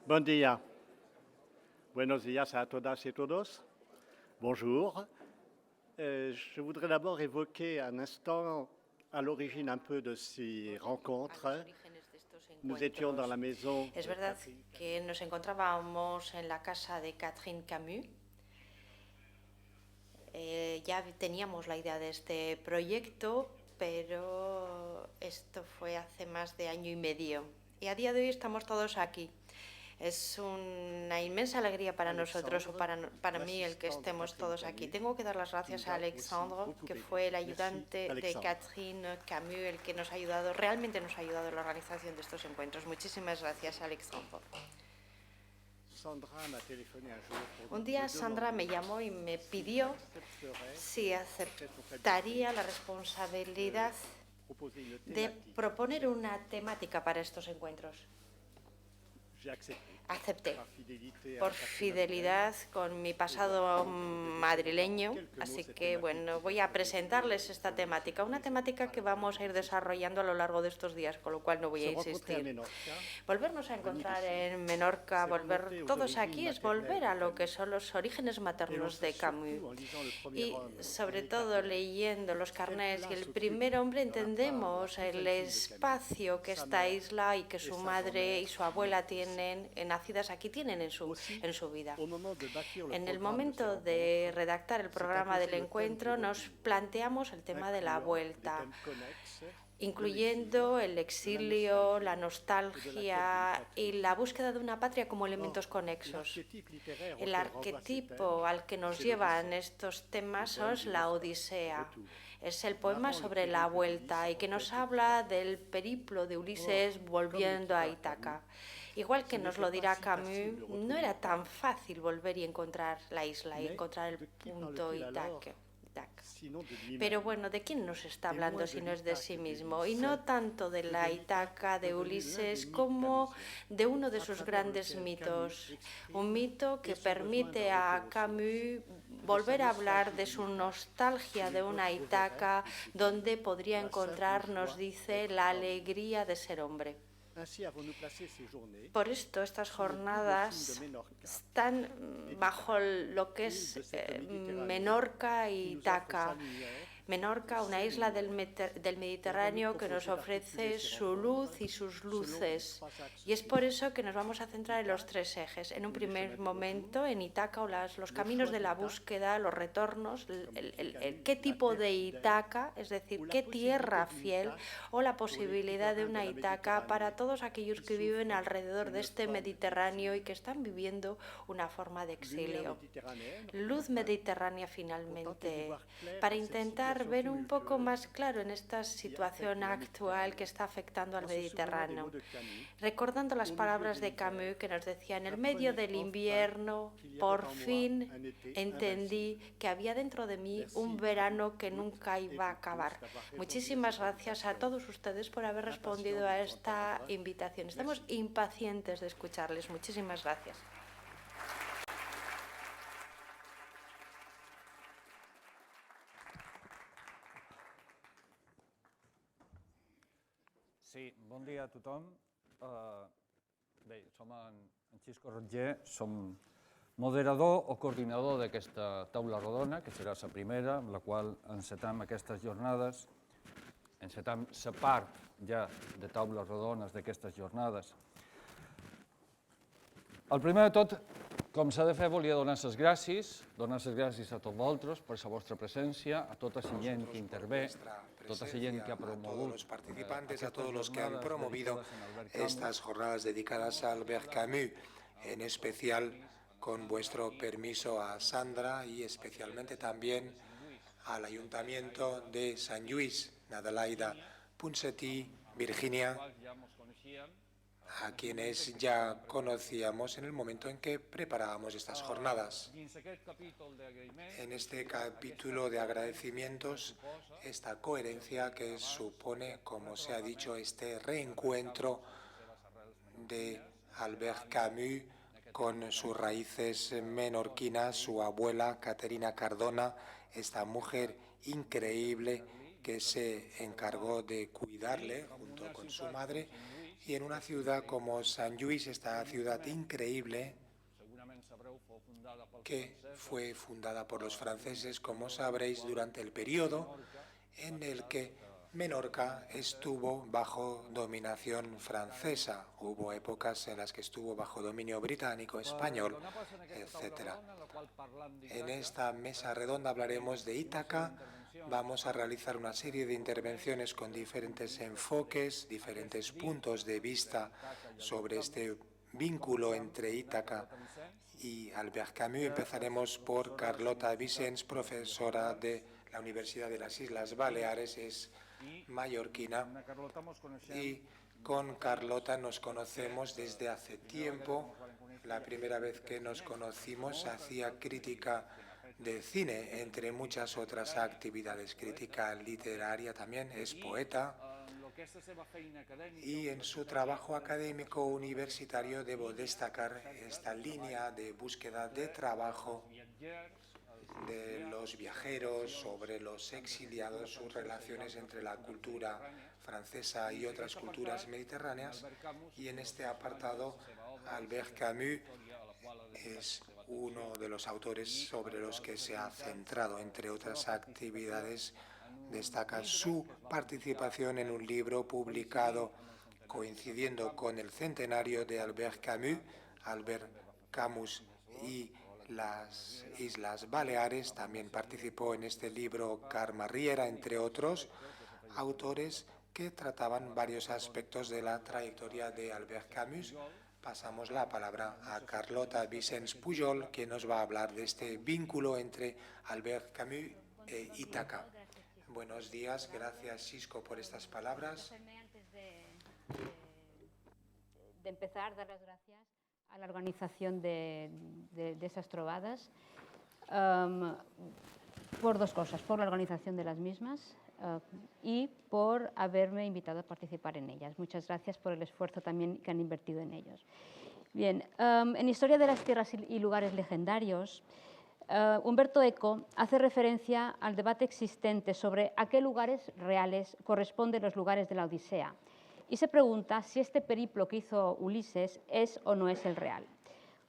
Buen día. Buenos días a todas y todos. Bonjour. Je voudrais d'abord évoquer un instant à l'origine un peu de ces rencontres. Nous étions dans la maison. Es verdad que nos encontrábamos en la casa de Catherine Camus. Ya teníamos la idea de este proyecto, pero esto fue hace más de año y medio. Y a día de hoy estamos todos aquí. Es una inmensa alegría para nosotros, o para mí, el que estemos todos aquí. Tengo que dar las gracias a Alexandre, que fue el ayudante de Catherine Camus, el que nos ha ayudado, realmente nos ha ayudado en la organización de estos encuentros. Muchísimas gracias, Alexandre. Un día Sandra me llamó y me pidió si aceptaría la responsabilidad de proponer una temática para estos encuentros. Acepté, por fidelidad con mi pasado madrileño, así que bueno, voy a presentarles esta temática, una temática que vamos a ir desarrollando a lo largo de estos días, con lo cual no voy a insistir. Volvernos a encontrar en Menorca, volver todos aquí, es volver a lo que son los orígenes maternos de Camus, y sobre todo leyendo los carnés y el primer hombre entendemos el espacio que esta isla y que su madre y su abuela tienen nacidas aquí tienen en su vida. En el momento de redactar el programa del encuentro nos planteamos el tema de la vuelta, incluyendo el exilio, la nostalgia y la búsqueda de una patria como elementos conexos. El arquetipo al que nos llevan estos temas es la Odisea. Es el poema sobre la vuelta y que nos habla del periplo de Ulises volviendo a Ítaca. Igual que nos lo dirá Camus, no era tan fácil volver y encontrar la isla y encontrar el punto Ítaca. Pero bueno, ¿de quién nos está hablando si no es de sí mismo? Y no tanto de la Ítaca de Ulises como de uno de sus grandes mitos. Un mito que permite a Camus volver a hablar de su nostalgia de una Ítaca donde podría encontrar, nos dice, la alegría de ser hombre. Por esto, estas jornadas están bajo lo que es Menorca y Ítaca. Menorca, una isla del Mediterráneo que nos ofrece su luz y sus luces. Y es por eso que nos vamos a centrar en los tres ejes. En un primer momento, en Ítaca, o los caminos de la búsqueda, los retornos, qué tipo de Ítaca, es decir, qué tierra fiel, o la posibilidad de una Ítaca para todos aquellos que viven alrededor de este Mediterráneo y que están viviendo una forma de exilio. Luz mediterránea, finalmente, para intentar ver un poco más claro en esta situación actual que está afectando al Mediterráneo. Recordando las palabras de Camus que nos decía, en el medio del invierno, por fin entendí que había dentro de mí un verano que nunca iba a acabar. Muchísimas gracias a todos ustedes por haber respondido a esta invitación. Estamos impacientes de escucharles. Muchísimas gracias. Sí, bon dia a tothom. Bé, som en Xisco Rotger, som moderador o coordinador d'aquesta taula rodona, que serà la primera, amb la qual encetam aquestes jornades. Encetam la part ja de taules rodones d'aquestes jornades. El primer de tot, com s'ha de fer, volia donar les gràcies a tots vosaltres per la vostra presència, a tota la gent que intervé, toda esa gente que ha promovido, los participantes, a todos los que han promovido estas jornadas dedicadas a Albert Camus, en especial, con vuestro permiso, a Sandra y especialmente también al Ayuntamiento de San Lluís, Adelaida, Ponsatí, Virginia, a quienes ya conocíamos en el momento en que preparábamos estas jornadas. En este capítulo de agradecimientos, esta coherencia que supone, como se ha dicho, este reencuentro de Albert Camus con sus raíces menorquinas, su abuela Caterina Cardona, esta mujer increíble que se encargó de cuidarle junto con su madre, y en una ciudad como Sant Lluís, esta ciudad increíble que fue fundada por los franceses, como sabréis, durante el periodo en el que Menorca estuvo bajo dominación francesa. Hubo épocas en las que estuvo bajo dominio británico, español, etc. En esta mesa redonda hablaremos de Ítaca. Vamos a realizar una serie de intervenciones con diferentes enfoques, diferentes puntos de vista sobre este vínculo entre Ítaca y Albert Camus. Empezaremos por Carlota Vicens, profesora de la Universidad de las Islas Baleares, es mallorquina, y con Carlota nos conocemos desde hace tiempo. La primera vez que nos conocimos hacía crítica de cine, entre muchas otras actividades, crítica literaria también, es poeta, y en su trabajo académico universitario debo destacar esta línea de búsqueda de trabajo de los viajeros, sobre los exiliados, sus relaciones entre la cultura francesa y otras culturas mediterráneas. Y en este apartado, Albert Camus es uno de los autores sobre los que se ha centrado. Entre otras actividades, destaca su participación en un libro publicado coincidiendo con el centenario de Albert Camus y las Islas Baleares. También participó en este libro Carme Riera, entre otros autores que trataban varios aspectos de la trayectoria de Albert Camus. Pasamos la palabra a Carlota Vicens Pujol, que nos va a hablar de este vínculo entre Albert Camus e Ítaca. Buenos días, gracias Xisco por estas palabras. Antes de empezar, dar las gracias a la organización de esas trovadas por dos cosas: por la organización de las mismas y por haberme invitado a participar en ellas. Muchas gracias por el esfuerzo también que han invertido en ellos. Bien, en Historia de las Tierras y Lugares Legendarios, Umberto Eco hace referencia al debate existente sobre a qué lugares reales corresponden los lugares de la Odisea, y se pregunta si este periplo que hizo Ulises es o no es el real.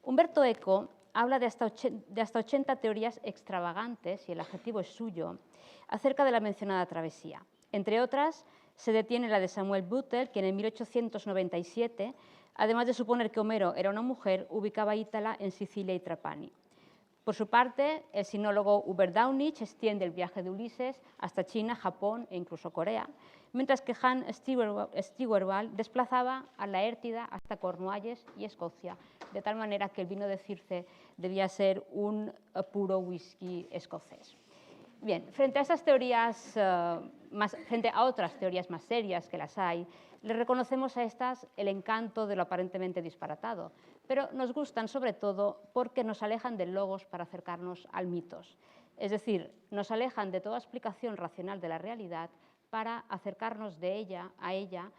Umberto Eco habla de hasta 80 teorías extravagantes, y el adjetivo es suyo, acerca de la mencionada travesía. Entre otras, se detiene la de Samuel Butler, quien en 1897, además de suponer que Homero era una mujer, ubicaba a Ítala en Sicilia y Trapani. Por su parte, el sinólogo Hubert Daunich extiende el viaje de Ulises hasta China, Japón e incluso Corea, mientras que Hans Steigerwald desplazaba a Laértida hasta Cornualles y Escocia, de tal manera que el vino de Circe debía ser un puro whisky escocés. Bien, frente a esas teorías, frente a otras teorías más serias que las hay, le reconocemos a estas el encanto de lo aparentemente disparatado, pero nos gustan sobre todo porque nos alejan del logos para acercarnos al mitos. Es decir, nos alejan de toda explicación racional de la realidad para acercarnos a ella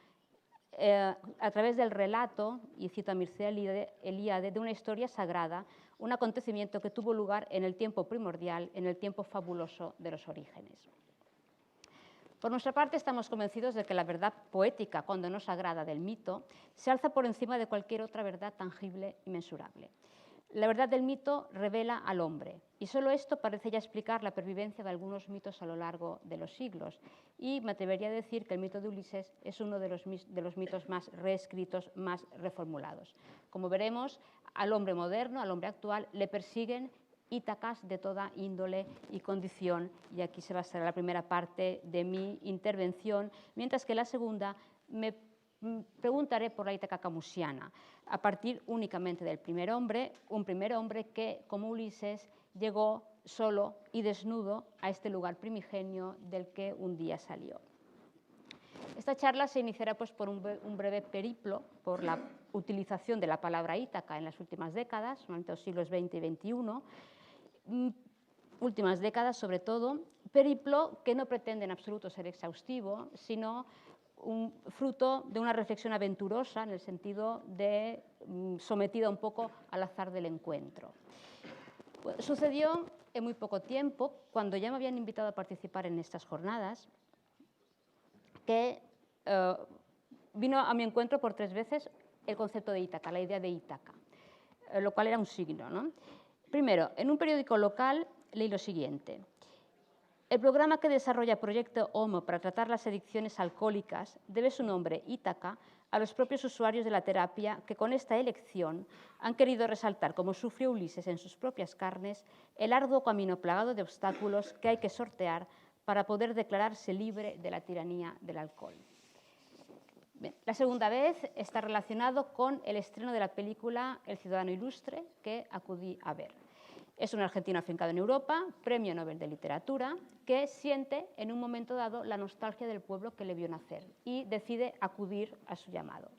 a través del relato, y cito a Mircea Eliade, de una historia sagrada, un acontecimiento que tuvo lugar en el tiempo primordial, en el tiempo fabuloso de los orígenes. Por nuestra parte, estamos convencidos de que la verdad poética, cuando no sagrada, del mito, se alza por encima de cualquier otra verdad tangible y mensurable. La verdad del mito revela al hombre, y solo esto parece ya explicar la pervivencia de algunos mitos a lo largo de los siglos. Y me atrevería a decir que el mito de Ulises es uno de los mitos más reescritos, más reformulados. Como veremos, al hombre moderno, al hombre actual, le persiguen Ítacas de toda índole y condición, y aquí se va a ser la primera parte de mi intervención, mientras que la segunda me preguntaré por la Ítaca camusiana, a partir únicamente del primer hombre, un primer hombre que, como Ulises, llegó solo y desnudo a este lugar primigenio del que un día salió. Esta charla se iniciará pues, por un breve periplo por la utilización de la palabra Ítaca en las últimas décadas, durante los siglos XX y XXI, últimas décadas sobre todo, periplo que no pretende en absoluto ser exhaustivo, sino un fruto de una reflexión aventurosa, en el sentido de sometida un poco al azar del encuentro. Pues, sucedió en muy poco tiempo, cuando ya me habían invitado a participar en estas jornadas, que vino a mi encuentro por 3 veces el concepto de Ítaca, la idea de Ítaca, lo cual era un signo, ¿no? Primero, en un periódico local leí lo siguiente: el programa que desarrolla Proyecto Homo para tratar las adicciones alcohólicas debe su nombre, Ítaca, a los propios usuarios de la terapia que con esta elección han querido resaltar, como sufrió Ulises en sus propias carnes, el arduo camino plagado de obstáculos que hay que sortear para poder declararse libre de la tiranía del alcohol. Bien, la segunda vez está relacionado con el estreno de la película El ciudadano ilustre, que acudí a ver. Es un argentino afincado en Europa, premio Nobel de Literatura, que siente en un momento dado la nostalgia del pueblo que le vio nacer y decide acudir a su llamado.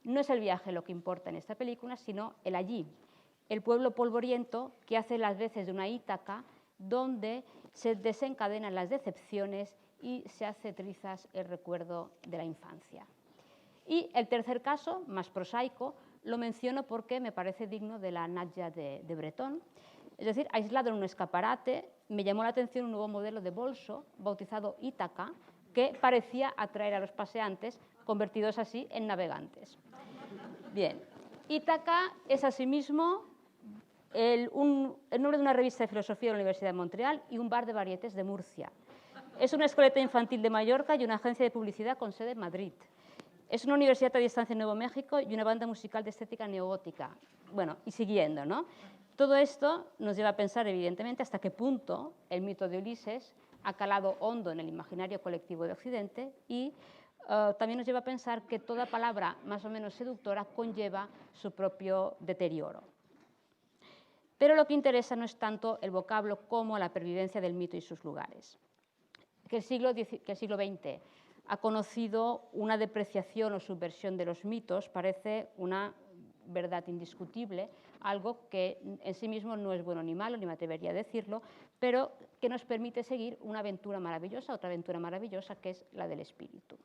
No es el viaje lo que importa en esta película, sino el allí, el pueblo polvoriento que hace las veces de una Ítaca, donde se desencadenan las decepciones y se hace trizas el recuerdo de la infancia. Y el tercer caso, más prosaico, lo menciono porque me parece digno de la Nadja de Breton. Es decir, aislado en un escaparate, me llamó la atención un nuevo modelo de bolso, bautizado Ítaca, que parecía atraer a los paseantes, convertidos así en navegantes. Bien, Ítaca es asimismo el nombre de una revista de filosofía de la Universidad de Montreal y un bar de varietés de Murcia. Es una escueleta infantil de Mallorca y una agencia de publicidad con sede en Madrid. Es una universidad a distancia en Nuevo México y una banda musical de estética neogótica. Bueno, y siguiendo, ¿no? Todo esto nos lleva a pensar, evidentemente, hasta qué punto el mito de Ulises ha calado hondo en el imaginario colectivo de Occidente y también nos lleva a pensar que toda palabra más o menos seductora conlleva su propio deterioro. Pero lo que interesa no es tanto el vocablo como la pervivencia del mito y sus lugares. Que el siglo XX ha conocido una depreciación o subversión de los mitos parece una verdad indiscutible, algo que en sí mismo no es bueno ni malo, ni me atrevería a decirlo, pero que nos permite seguir una aventura maravillosa, otra aventura maravillosa, que es la del espíritu.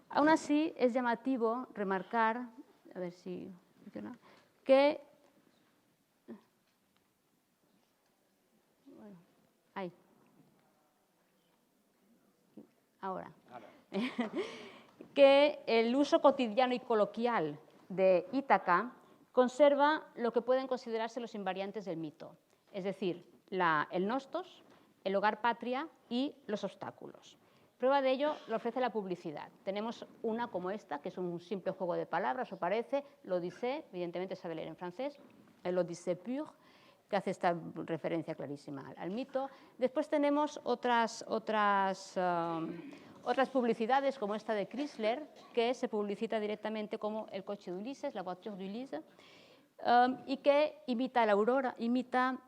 Aún así, es llamativo remarcar, a ver si funciona, que... Bueno, ahí. Ahora. Que el uso cotidiano y coloquial de Ítaca conserva lo que pueden considerarse los invariantes del mito, es decir, el nostos, el hogar patria y los obstáculos. Prueba de ello lo ofrece la publicidad. Tenemos una como esta, que es un simple juego de palabras, o parece, l'Odyssée, evidentemente sabe leer en francés, el Odyssée pur, que hace esta referencia clarísima al mito. Después tenemos otras publicidades, como esta de Chrysler, que se publicita directamente como el coche de Ulises, la voiture d'Ulysse, y que imita la aurora, imitan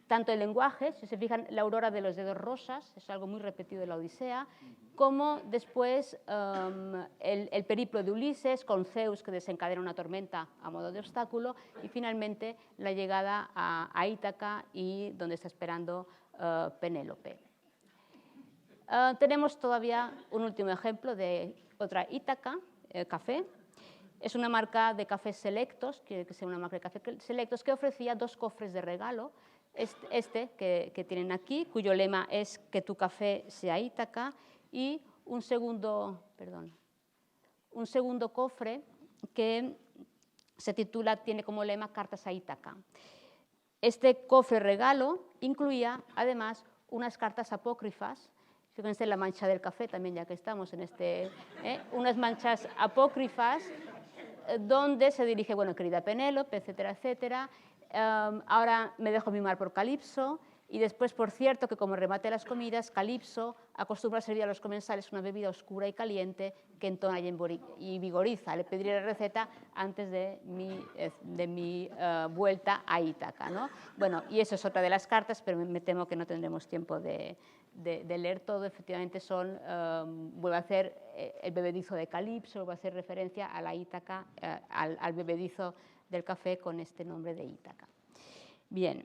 tanto el lenguaje, si se fijan, la aurora de los dedos rosas, es algo muy repetido en la Odisea, como después el periplo de Ulises con Zeus, que desencadena una tormenta a modo de obstáculo, y finalmente la llegada a Ítaca y donde está esperando Penélope. Tenemos todavía un último ejemplo de otra Ítaca, café. Es una marca de cafés selectos, que sea una marca de cafés selectos, que ofrecía 2 cofres de regalo, que tienen aquí, cuyo lema es que tu café sea Ítaca, y un segundo cofre que se titula, tiene como lema Cartas a Ítaca. Este cofre regalo incluía además unas cartas apócrifas. Fíjense la mancha del café también, ya que estamos en unas manchas apócrifas donde se dirige, bueno, querida Penélope, etcétera, etcétera. Ahora me dejo mimar por Calipso. Y después, por cierto, que como remate a las comidas, Calipso acostumbra a servir a los comensales una bebida oscura y caliente que entona y vigoriza. Le pediré la receta antes de mi vuelta a Ítaca, ¿no? Bueno, y eso es otra de las cartas, pero me temo que no tendremos tiempo de leer todo. Efectivamente vuelve a hacer el bebedizo de Calipso, vuelve a hacer referencia a la Ítaca, al bebedizo del café con este nombre de Ítaca. Bien,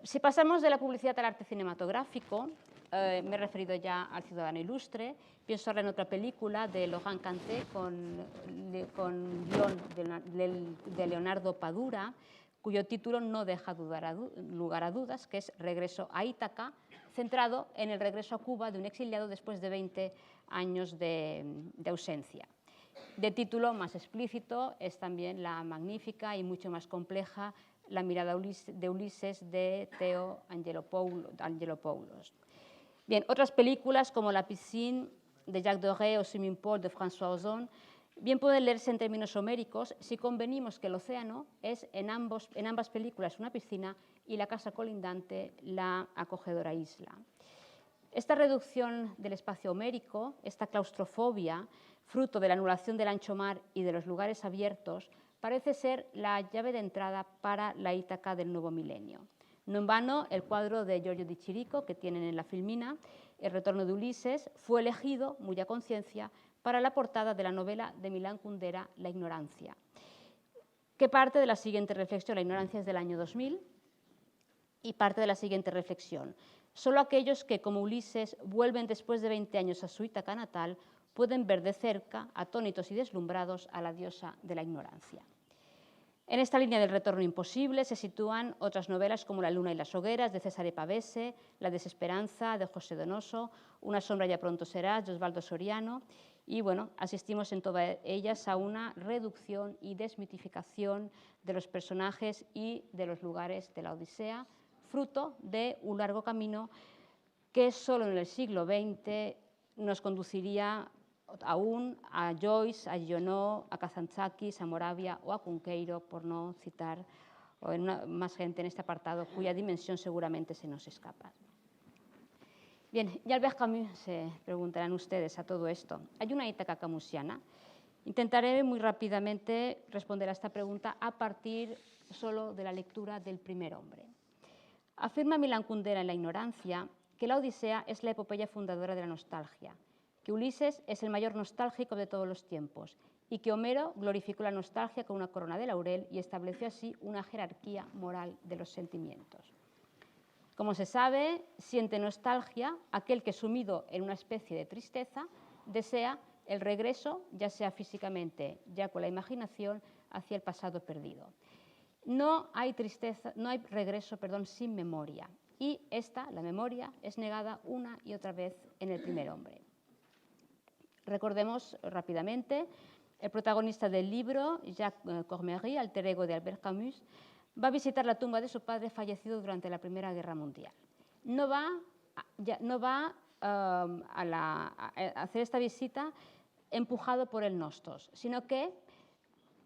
si pasamos de la publicidad al arte cinematográfico, me he referido ya al Ciudadano Ilustre, pienso ahora en otra película de Laurent Canté con guión de Leonardo Padura, cuyo título no deja lugar a dudas, que es Regreso a Ítaca, centrado en el regreso a Cuba de un exiliado después de 20 años de ausencia. De título más explícito es también la magnífica y mucho más compleja La mirada de Ulises de Theo Angelopoulos. Bien, otras películas como La piscine de Jacques Doré o Swimming Pool de François Ozon bien pueden leerse en términos homéricos si convenimos que el océano es en ambas películas una piscina y la casa colindante la acogedora isla. Esta reducción del espacio homérico, esta claustrofobia, fruto de la anulación del ancho mar y de los lugares abiertos, parece ser la llave de entrada para la Ítaca del nuevo milenio. No en vano, el cuadro de Giorgio di Chirico, que tienen en la Filmina, El retorno de Ulises, fue elegido, muy a conciencia, para la portada de la novela de Milán Kundera, La ignorancia, que parte de la siguiente reflexión. La ignorancia es del año 2000 y parte de la siguiente reflexión. Solo aquellos que, como Ulises, vuelven después de 20 años a su Ítaca natal, pueden ver de cerca, atónitos y deslumbrados, a la diosa de la ignorancia. En esta línea del retorno imposible se sitúan otras novelas como La luna y las hogueras de Cesare Pavese, La desesperanza de José Donoso, Una sombra ya pronto serás de Osvaldo Soriano, y bueno, asistimos en todas ellas a una reducción y desmitificación de los personajes y de los lugares de la Odisea, fruto de un largo camino que solo en el siglo XX nos conduciría aún a Joyce, a Giono, a Kazantzakis, a Moravia o a Cunqueiro, por no citar más gente en este apartado, cuya dimensión seguramente se nos escapa. Bien, y Albert Camus, se preguntarán ustedes a todo esto. ¿Hay una Ítaca camusiana? Intentaré muy rápidamente responder a esta pregunta a partir solo de la lectura del primer hombre. Afirma Milán Kundera en La ignorancia que la Odisea es la epopeya fundadora de la nostalgia, que Ulises es el mayor nostálgico de todos los tiempos y que Homero glorificó la nostalgia con una corona de laurel y estableció así una jerarquía moral de los sentimientos. Como se sabe, siente nostalgia aquel que, sumido en una especie de tristeza, desea el regreso, ya sea físicamente, ya con la imaginación, hacia el pasado perdido. No hay regreso sin memoria, y la memoria, es negada una y otra vez en el primer hombre. Recordemos rápidamente, el protagonista del libro, Jacques Cormery, alter ego de Albert Camus, va a visitar la tumba de su padre fallecido durante la Primera Guerra Mundial. No va a hacer esta visita empujado por el nostos, sino que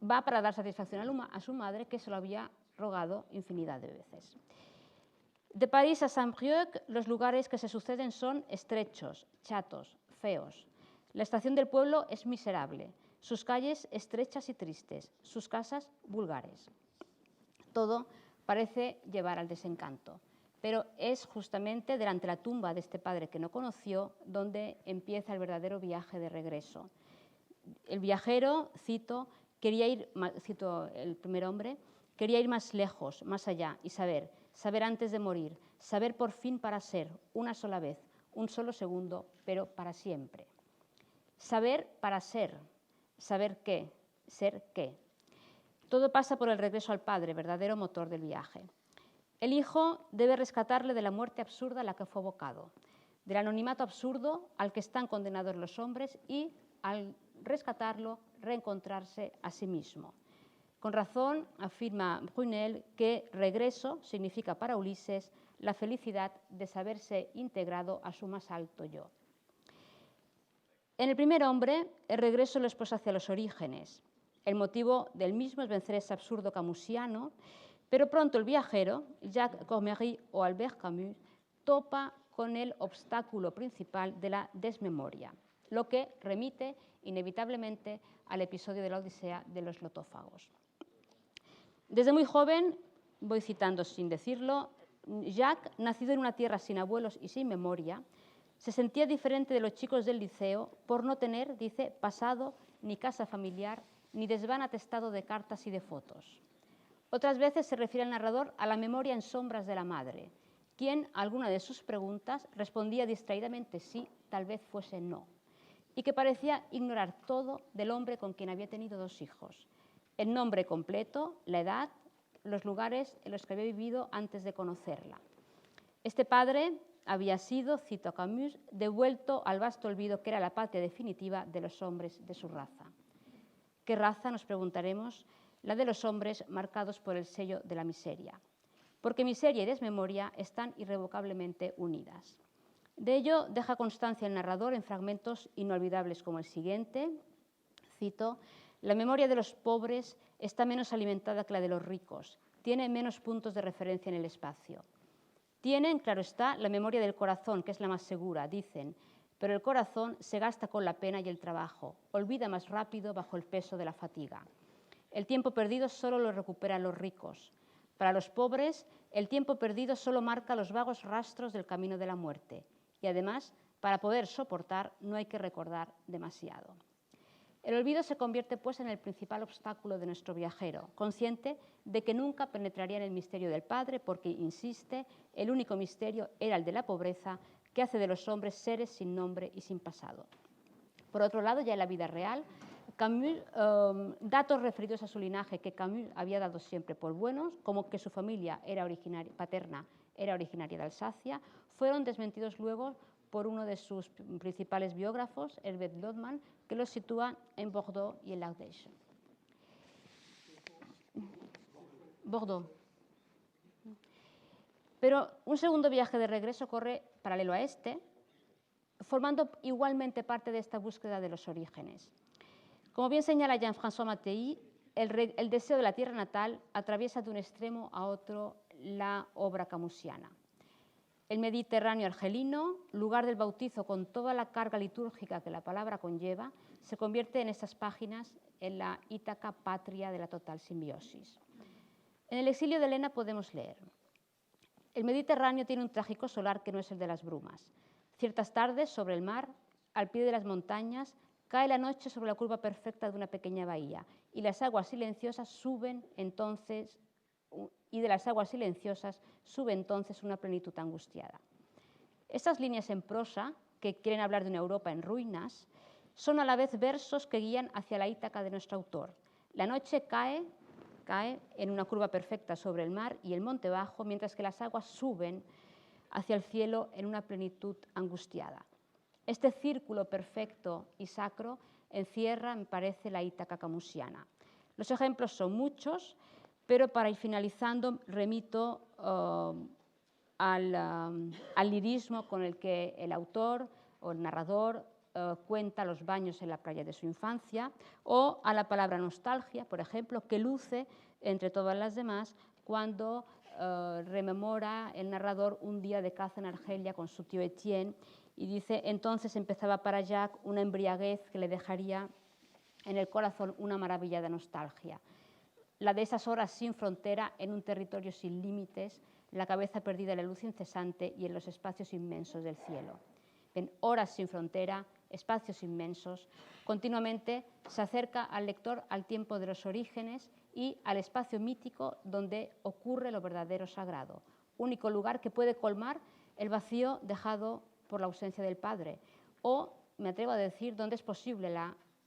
va para dar satisfacción a su madre, que se lo había rogado infinidad de veces. De París a Saint-Brieuc, los lugares que se suceden son estrechos, chatos, feos. La estación del pueblo es miserable, sus calles estrechas y tristes, sus casas vulgares. Todo parece llevar al desencanto, pero es justamente delante de la tumba de este padre que no conoció donde empieza el verdadero viaje de regreso. El viajero, cito el primer hombre, quería ir más lejos, más allá y saber antes de morir, saber por fin para ser, una sola vez, un solo segundo, pero para siempre. Saber para ser, saber qué, ser qué. Todo pasa por el regreso al padre, verdadero motor del viaje. El hijo debe rescatarle de la muerte absurda a la que fue abocado, del anonimato absurdo al que están condenados los hombres y, al rescatarlo, reencontrarse a sí mismo. Con razón afirma Brunel que regreso significa para Ulises la felicidad de saberse integrado a su más alto yo. En el primer hombre, el regreso lo expone hacia los orígenes. El motivo del mismo es vencer ese absurdo camusiano, pero pronto el viajero, Jacques Cormery o Albert Camus, topa con el obstáculo principal de la desmemoria, lo que remite inevitablemente al episodio de la Odisea de los lotófagos. Desde muy joven, voy citando sin decirlo, Jacques, nacido en una tierra sin abuelos y sin memoria, se sentía diferente de los chicos del liceo por no tener, dice, pasado ni casa familiar, ni desván atestado de cartas y de fotos. Otras veces se refiere al narrador a la memoria en sombras de la madre, quien a alguna de sus preguntas respondía distraídamente sí, tal vez fuese no, y que parecía ignorar todo del hombre con quien había tenido 2 hijos, el nombre completo, la edad, los lugares en los que había vivido antes de conocerla. Este padre había sido, cito a Camus, devuelto al vasto olvido que era la patria definitiva de los hombres de su raza. ¿Qué raza?, nos preguntaremos, la de los hombres marcados por el sello de la miseria, porque miseria y desmemoria están irrevocablemente unidas. De ello deja constancia el narrador en fragmentos inolvidables como el siguiente, cito: la memoria de los pobres está menos alimentada que la de los ricos, tiene menos puntos de referencia en el espacio. Tienen, claro está, la memoria del corazón, que es la más segura, dicen, pero el corazón se gasta con la pena y el trabajo, olvida más rápido bajo el peso de la fatiga. El tiempo perdido solo lo recuperan los ricos. Para los pobres, el tiempo perdido solo marca los vagos rastros del camino de la muerte. Y además, para poder soportar, no hay que recordar demasiado. El olvido se convierte, pues, en el principal obstáculo de nuestro viajero, consciente de que nunca penetraría en el misterio del Padre, porque, insiste, el único misterio era el de la pobreza, que hace de los hombres seres sin nombre y sin pasado. Por otro lado, ya en la vida real, Camus, datos referidos a su linaje que Camus había dado siempre por buenos, como que su familia paterna era originaria de Alsacia, fueron desmentidos luego por uno de sus principales biógrafos, Herbert Lodman, que los sitúa en Bordeaux y en l'Ardèche. Bordeaux. Pero un segundo viaje de regreso corre paralelo a este, formando igualmente parte de esta búsqueda de los orígenes. Como bien señala Jean-François Mattei, el deseo de la tierra natal atraviesa de un extremo a otro la obra camusiana. El Mediterráneo argelino, lugar del bautizo con toda la carga litúrgica que la palabra conlleva, se convierte en estas páginas en la Ítaca patria de la total simbiosis. En el exilio de Helena podemos leer: el Mediterráneo tiene un trágico solar que no es el de las brumas. Ciertas tardes, sobre el mar, al pie de las montañas, cae la noche sobre la curva perfecta de una pequeña bahía y las aguas silenciosas suben entonces una plenitud angustiada. Estas líneas en prosa, que quieren hablar de una Europa en ruinas, son a la vez versos que guían hacia la Ítaca de nuestro autor. La noche cae en una curva perfecta sobre el mar y el monte bajo, mientras que las aguas suben hacia el cielo en una plenitud angustiada. Este círculo perfecto y sacro encierra, me parece, la Ítaca camusiana. Los ejemplos son muchos, pero para ir finalizando remito al lirismo con el que el autor o el narrador cuenta los baños en la playa de su infancia, o a la palabra nostalgia, por ejemplo, que luce entre todas las demás cuando rememora el narrador un día de caza en Argelia con su tío Etienne y dice: entonces empezaba para Jacques una embriaguez que le dejaría en el corazón una maravillada nostalgia, la de esas horas sin frontera en un territorio sin límites, la cabeza perdida en la luz incesante y en los espacios inmensos del cielo. En horas sin frontera, espacios inmensos, continuamente se acerca al lector al tiempo de los orígenes y al espacio mítico donde ocurre lo verdadero sagrado, único lugar que puede colmar el vacío dejado por la ausencia del Padre, o, me atrevo a decir, donde es posible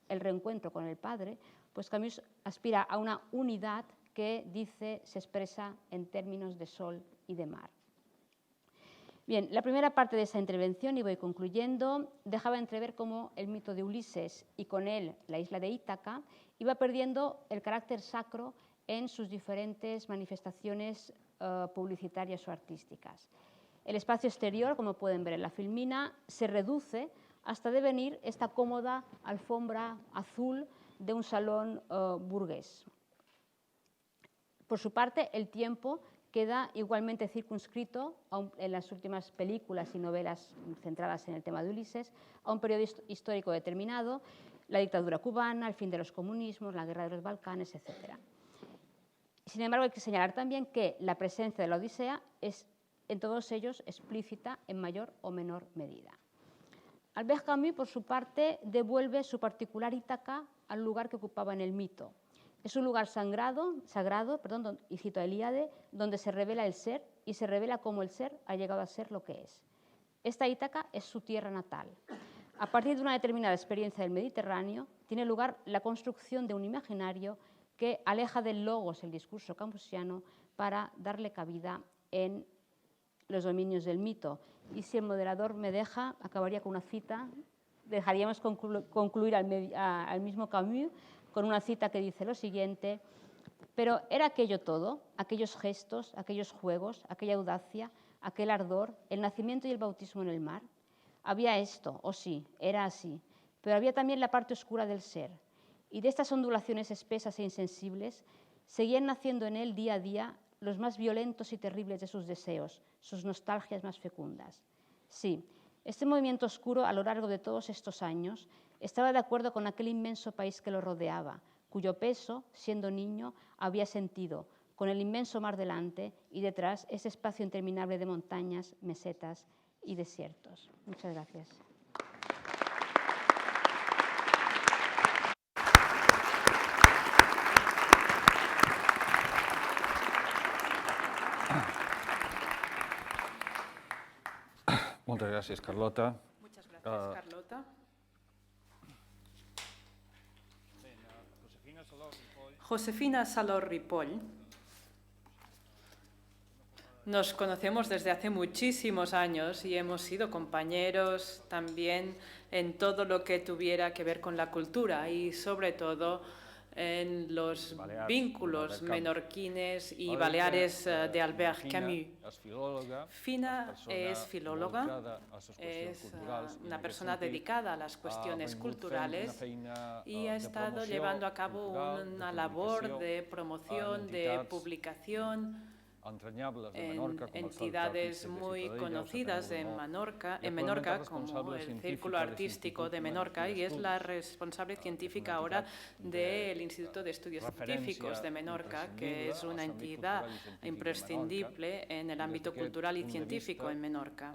el reencuentro con el Padre, pues Camus aspira a una unidad que, dice, se expresa en términos de sol y de mar. Bien, la primera parte de esa intervención, y voy concluyendo, dejaba entrever cómo el mito de Ulises y con él la isla de Ítaca iba perdiendo el carácter sacro en sus diferentes manifestaciones publicitarias o artísticas. El espacio exterior, como pueden ver en la filmina, se reduce hasta devenir esta cómoda alfombra azul de un salón burgués. Por su parte, el tiempo queda igualmente circunscrito en las últimas películas y novelas centradas en el tema de Ulises a un periodo histórico determinado, la dictadura cubana, el fin de los comunismos, la guerra de los Balcanes, etc. Sin embargo, hay que señalar también que la presencia de la Odisea es en todos ellos explícita en mayor o menor medida. Albert Camus, por su parte, devuelve su particular Ítaca al lugar que ocupaba en el mito, Es un lugar sagrado, y cito a Eliade, donde se revela el ser y se revela cómo el ser ha llegado a ser lo que es. Esta Ítaca es su tierra natal. A partir de una determinada experiencia del Mediterráneo, tiene lugar la construcción de un imaginario que aleja del logos el discurso camusiano para darle cabida en los dominios del mito. Y si el moderador me deja, acabaría con una cita, dejaríamos concluir al mismo Camus con una cita que dice lo siguiente: pero era aquello todo, aquellos gestos, aquellos juegos, aquella audacia, aquel ardor, el nacimiento y el bautismo en el mar. Había esto, o sí, era así, pero había también la parte oscura del ser, y de estas ondulaciones espesas e insensibles seguían naciendo en él día a día los más violentos y terribles de sus deseos, sus nostalgias más fecundas. Sí, este movimiento oscuro a lo largo de todos estos años estaba de acuerdo con aquel inmenso país que lo rodeaba, cuyo peso, siendo niño, había sentido, con el inmenso mar delante y detrás ese espacio interminable de montañas, mesetas y desiertos. Muchas gracias. Moltes gràcies, Carlota. Muchas gracias, Carlota. Josefina Salor Ripoll. Nos conocemos desde hace muchísimos años y hemos sido compañeros también en todo lo que tuviera que ver con la cultura y sobre todo en los vínculos menorquines y baleares de Albert Camus. Fina es filóloga, es una persona dedicada a las cuestiones culturales y ha estado llevando a cabo una labor de promoción, de publicación en entidades muy conocidas en Menorca, como el Círculo Artístico de Menorca, y es la responsable científica ahora del Instituto de Estudios Científicos de Menorca, que es una entidad imprescindible en el ámbito cultural y científico en Menorca.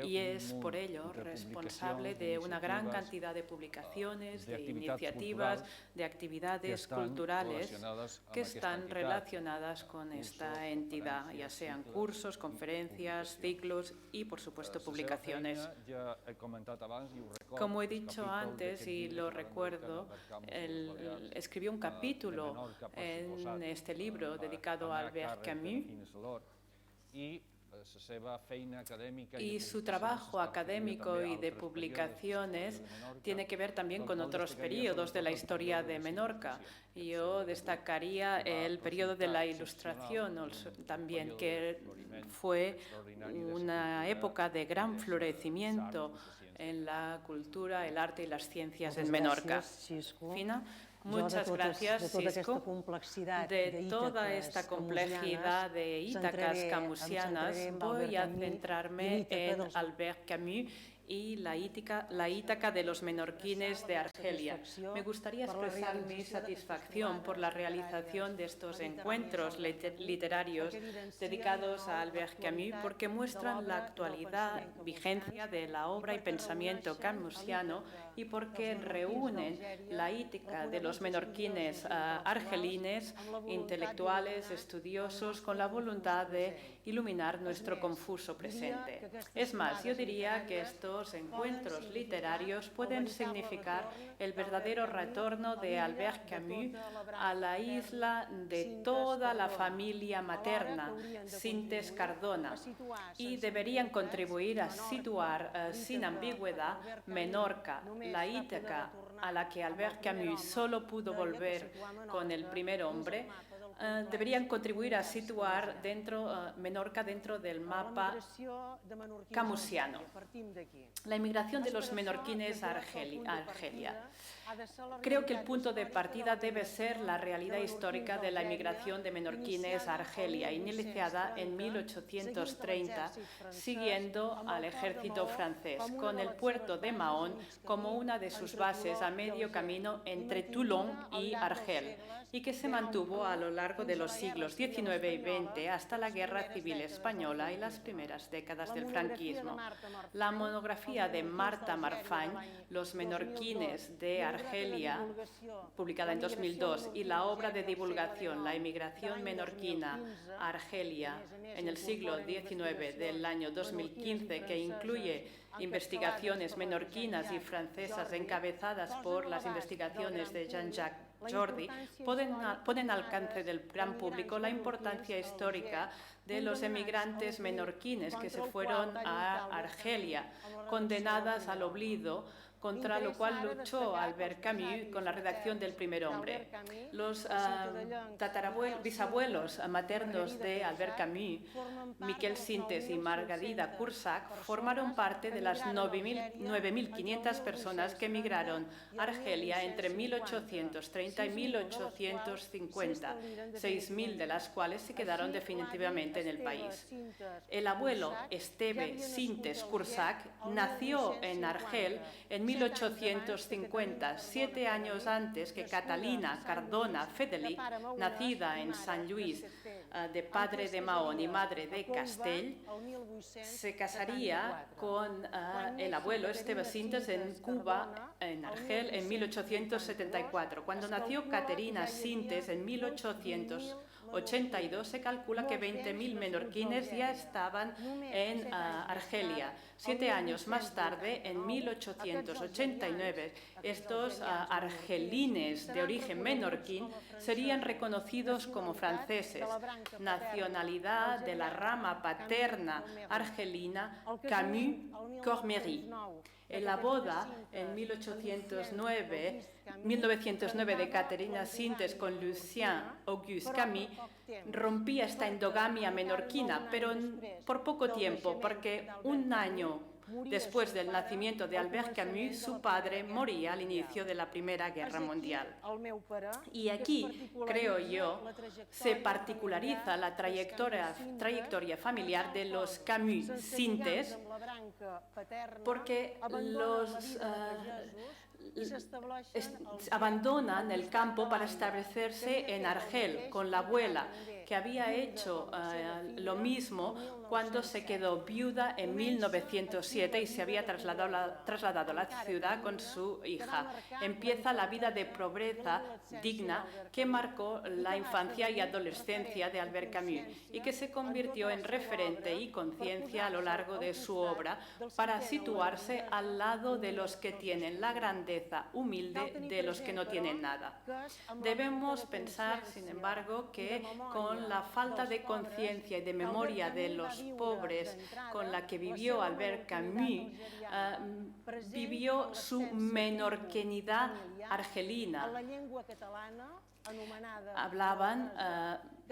Y es por ello responsable de una gran cantidad de publicaciones, de iniciativas, de actividades culturales que están relacionadas con esta entidad, ya sean cursos, conferencias, ciclos y, por supuesto, publicaciones. Como he dicho antes y lo recuerdo, escribió un capítulo en este libro dedicado a Albert Camus. Y su trabajo académico y de publicaciones tiene que ver también con otros periodos de la historia de Menorca. Yo destacaría el periodo de la Ilustración también, que fue una época de gran florecimiento en la cultura, el arte y las ciencias en Menorca. Fina. Muchas gracias, Cisco. De toda esta complejidad de Ítacas camusianas, voy a centrarme en Albert Camus y la Ítaca de los menorquines de Argelia. Me gustaría expresar mi satisfacción por la realización de estos encuentros literarios dedicados a Albert Camus, porque muestran la actualidad, vigencia de la obra y pensamiento camusiano y porque reúnen la Ítaca de los menorquines argelines, intelectuales, estudiosos, con la voluntad de iluminar nuestro confuso presente. Es más, yo diría que estos encuentros literarios pueden significar el verdadero retorno de Albert Camus a la isla de toda la familia materna, Sintes Cardona, y deberían contribuir a situar sin ambigüedad Menorca, la Ítaca a la que Albert Camus solo pudo volver con el primer hombre, deberían contribuir a situar Menorca dentro del mapa camusiano. La inmigración de los menorquines a Argelia. Creo que el punto de partida debe ser la realidad histórica de la inmigración de menorquines a Argelia, iniciada en 1830, siguiendo al ejército francés, con el puerto de Mahón como una de sus bases a medio camino entre Toulon y Argel, y que se mantuvo a lo largo largo de los siglos XIX y XX hasta la Guerra Civil Española y las primeras décadas del franquismo. La monografía de Marta Marfany, Los menorquines de Argelia, publicada en 2002, y la obra de divulgación La emigración menorquina a Argelia en el siglo XIX del año 2015, que incluye investigaciones menorquinas y francesas encabezadas por las investigaciones de Jean-Jacques Jordi, ponen al alcance del gran público la importancia histórica de los emigrantes menorquines que se fueron a Argelia, condenadas al olvido, contra lo cual luchó Albert Camus con la redacción del Primer hombre. Los bisabuelos maternos de Albert Camus, Miquel Sintes y Margarida Cursac, formaron parte de las 9.500 personas que emigraron a Argelia entre 1830 y 1850, 6.000 de las cuales se quedaron definitivamente en el país. El abuelo Esteve Sintes Cursac nació en Argel en 1850, 7 años antes que Catalina Cardona Fedeli, nacida en San Luis, de padre de Mahón y madre de Castell, se casaría con el abuelo Esteve Sintes en Cuba, en Argel, en 1874. Cuando nació Caterina Sintes en 1882, se calcula que 20.000 menorquines ya estaban en Argelia. 7 años más tarde, en 1889, estos argelines de origen menorquín serían reconocidos como franceses, nacionalidad de la rama paterna argelina Camus-Cormery. En la boda, en 1909 de Caterina Sintes con Lucien Auguste Camus, rompía esta endogamia menorquina, pero por poco tiempo, porque un año después del nacimiento de Albert Camus, su padre moría al inicio de la Primera Guerra Mundial. Y aquí, creo yo, se particulariza la trayectoria familiar de los Camus Sintes, porque abandonan el campo para establecerse en Argel con la abuela, que había hecho lo mismo cuando se quedó viuda en 1907 y se había trasladado a la ciudad con su hija. Empieza la vida de pobreza digna que marcó la infancia y adolescencia de Albert Camus y que se convirtió en referente y conciencia a lo largo de su obra para situarse al lado de los que tienen la grandeza humilde de los que no tienen nada. Debemos pensar, sin embargo, que con la falta de conciencia y de memoria de los pobres con la que vivió Albert Camus, vivió su menorquinidad argelina. Hablaban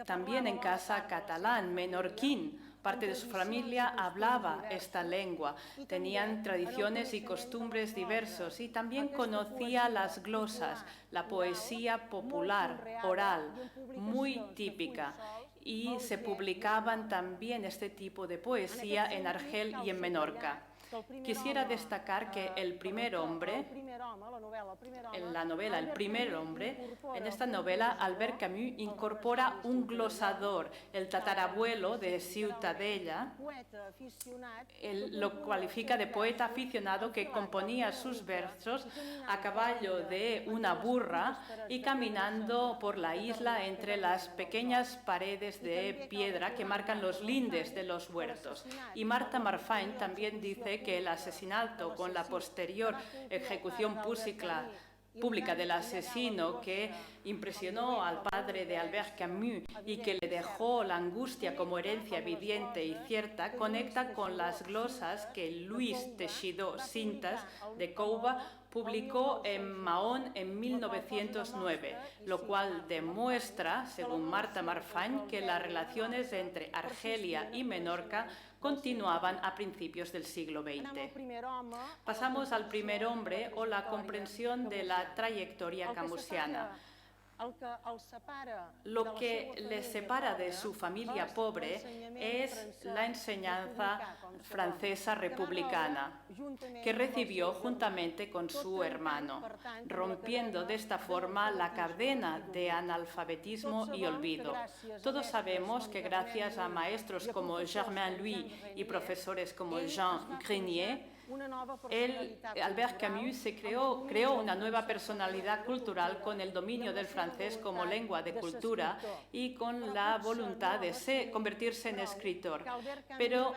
también en casa catalán, menorquín. Parte de su familia hablaba esta lengua, tenían tradiciones y costumbres diversos y también conocía las glosas, la poesía popular, oral, muy típica. Y se publicaban también este tipo de poesía en Argel y en Menorca. Quisiera destacar que el primer hombre, en la novela El primer hombre, en esta novela Albert Camus incorpora un glosador, el tatarabuelo de Ciutadella, él lo cualifica de poeta aficionado que componía sus versos a caballo de una burra y caminando por la isla entre las pequeñas paredes de piedra que marcan los lindes de los huertos. Y Marta Marfany también dice que el asesinato con la posterior ejecución pública del asesino que impresionó al padre de Albert Camus y que le dejó la angustia como herencia evidente y cierta, conecta con las glosas que Luis Teixidó Sintas de Couva publicó en Mahón en 1909, lo cual demuestra, según Marta Marfany, que las relaciones entre Argelia y Menorca continuaban a principios del siglo XX. Pasamos al primer hombre o la comprensión de la trayectoria camusiana. Lo que le separa de su familia pobre es la enseñanza francesa republicana, que recibió juntamente con su hermano, rompiendo de esta forma la cadena de analfabetismo y olvido. Todos sabemos que gracias a maestros como Germain Louis y profesores como Jean Grenier, Albert Camus creó una nueva personalidad cultural con el dominio del francés como lengua de cultura y con la voluntad de convertirse en escritor. Pero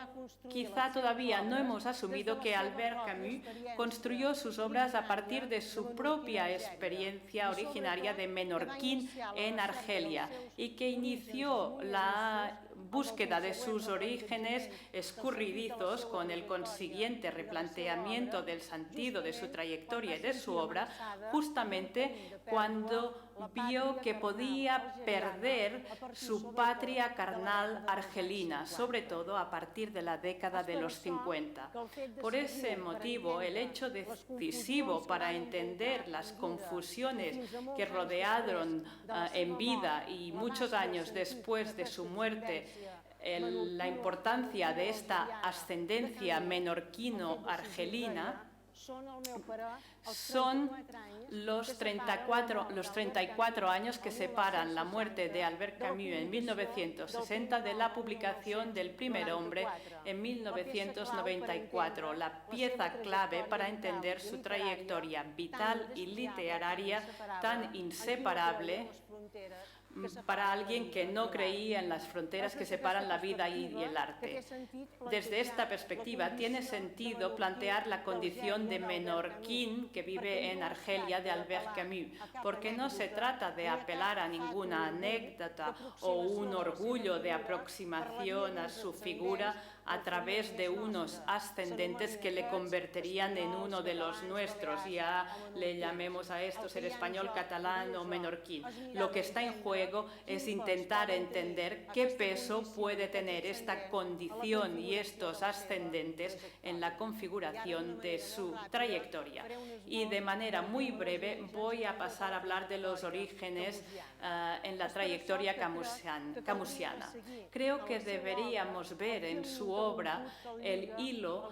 quizá todavía no hemos asumido que Albert Camus construyó sus obras a partir de su propia experiencia originaria de menorquín en Argelia y que inició la búsqueda de sus orígenes escurridizos con el consiguiente replanteamiento del sentido de su trayectoria y de su obra, justamente cuando vio que podía perder su patria carnal argelina, sobre todo a partir de la década de los 50. Por ese motivo, el hecho decisivo para entender las confusiones que rodearon en vida y muchos años después de su muerte la importancia de esta ascendencia menorquino-argelina son los 34 años que separan la muerte de Albert Camus en 1960 de la publicación del Primer hombre en 1994, la pieza clave para entender su trayectoria vital y literaria tan inseparable para alguien que no creía en las fronteras que separan la vida y el arte. Desde esta perspectiva, tiene sentido plantear la condición de menorquín que vive en Argelia de Albert Camus, porque no se trata de apelar a ninguna anécdota o un orgullo de aproximación a su figura a través de unos ascendentes que le convertirían en uno de los nuestros, ya le llamemos a esto ser español, catalán o menorquín. Lo que está en juego es intentar entender qué peso puede tener esta condición y estos ascendentes en la configuración de su trayectoria. Y de manera muy breve voy a pasar a hablar de los orígenes en la trayectoria camusiana. Creo que deberíamos ver en su obra el hilo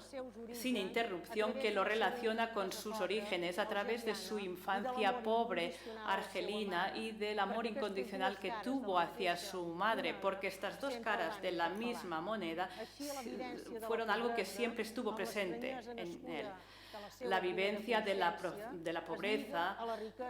sin interrupción que lo relaciona con sus orígenes a través de su infancia pobre argelina y del amor incondicional que tuvo hacia su madre, porque estas dos caras de la misma moneda fueron algo que siempre estuvo presente en él. La vivencia de la pobreza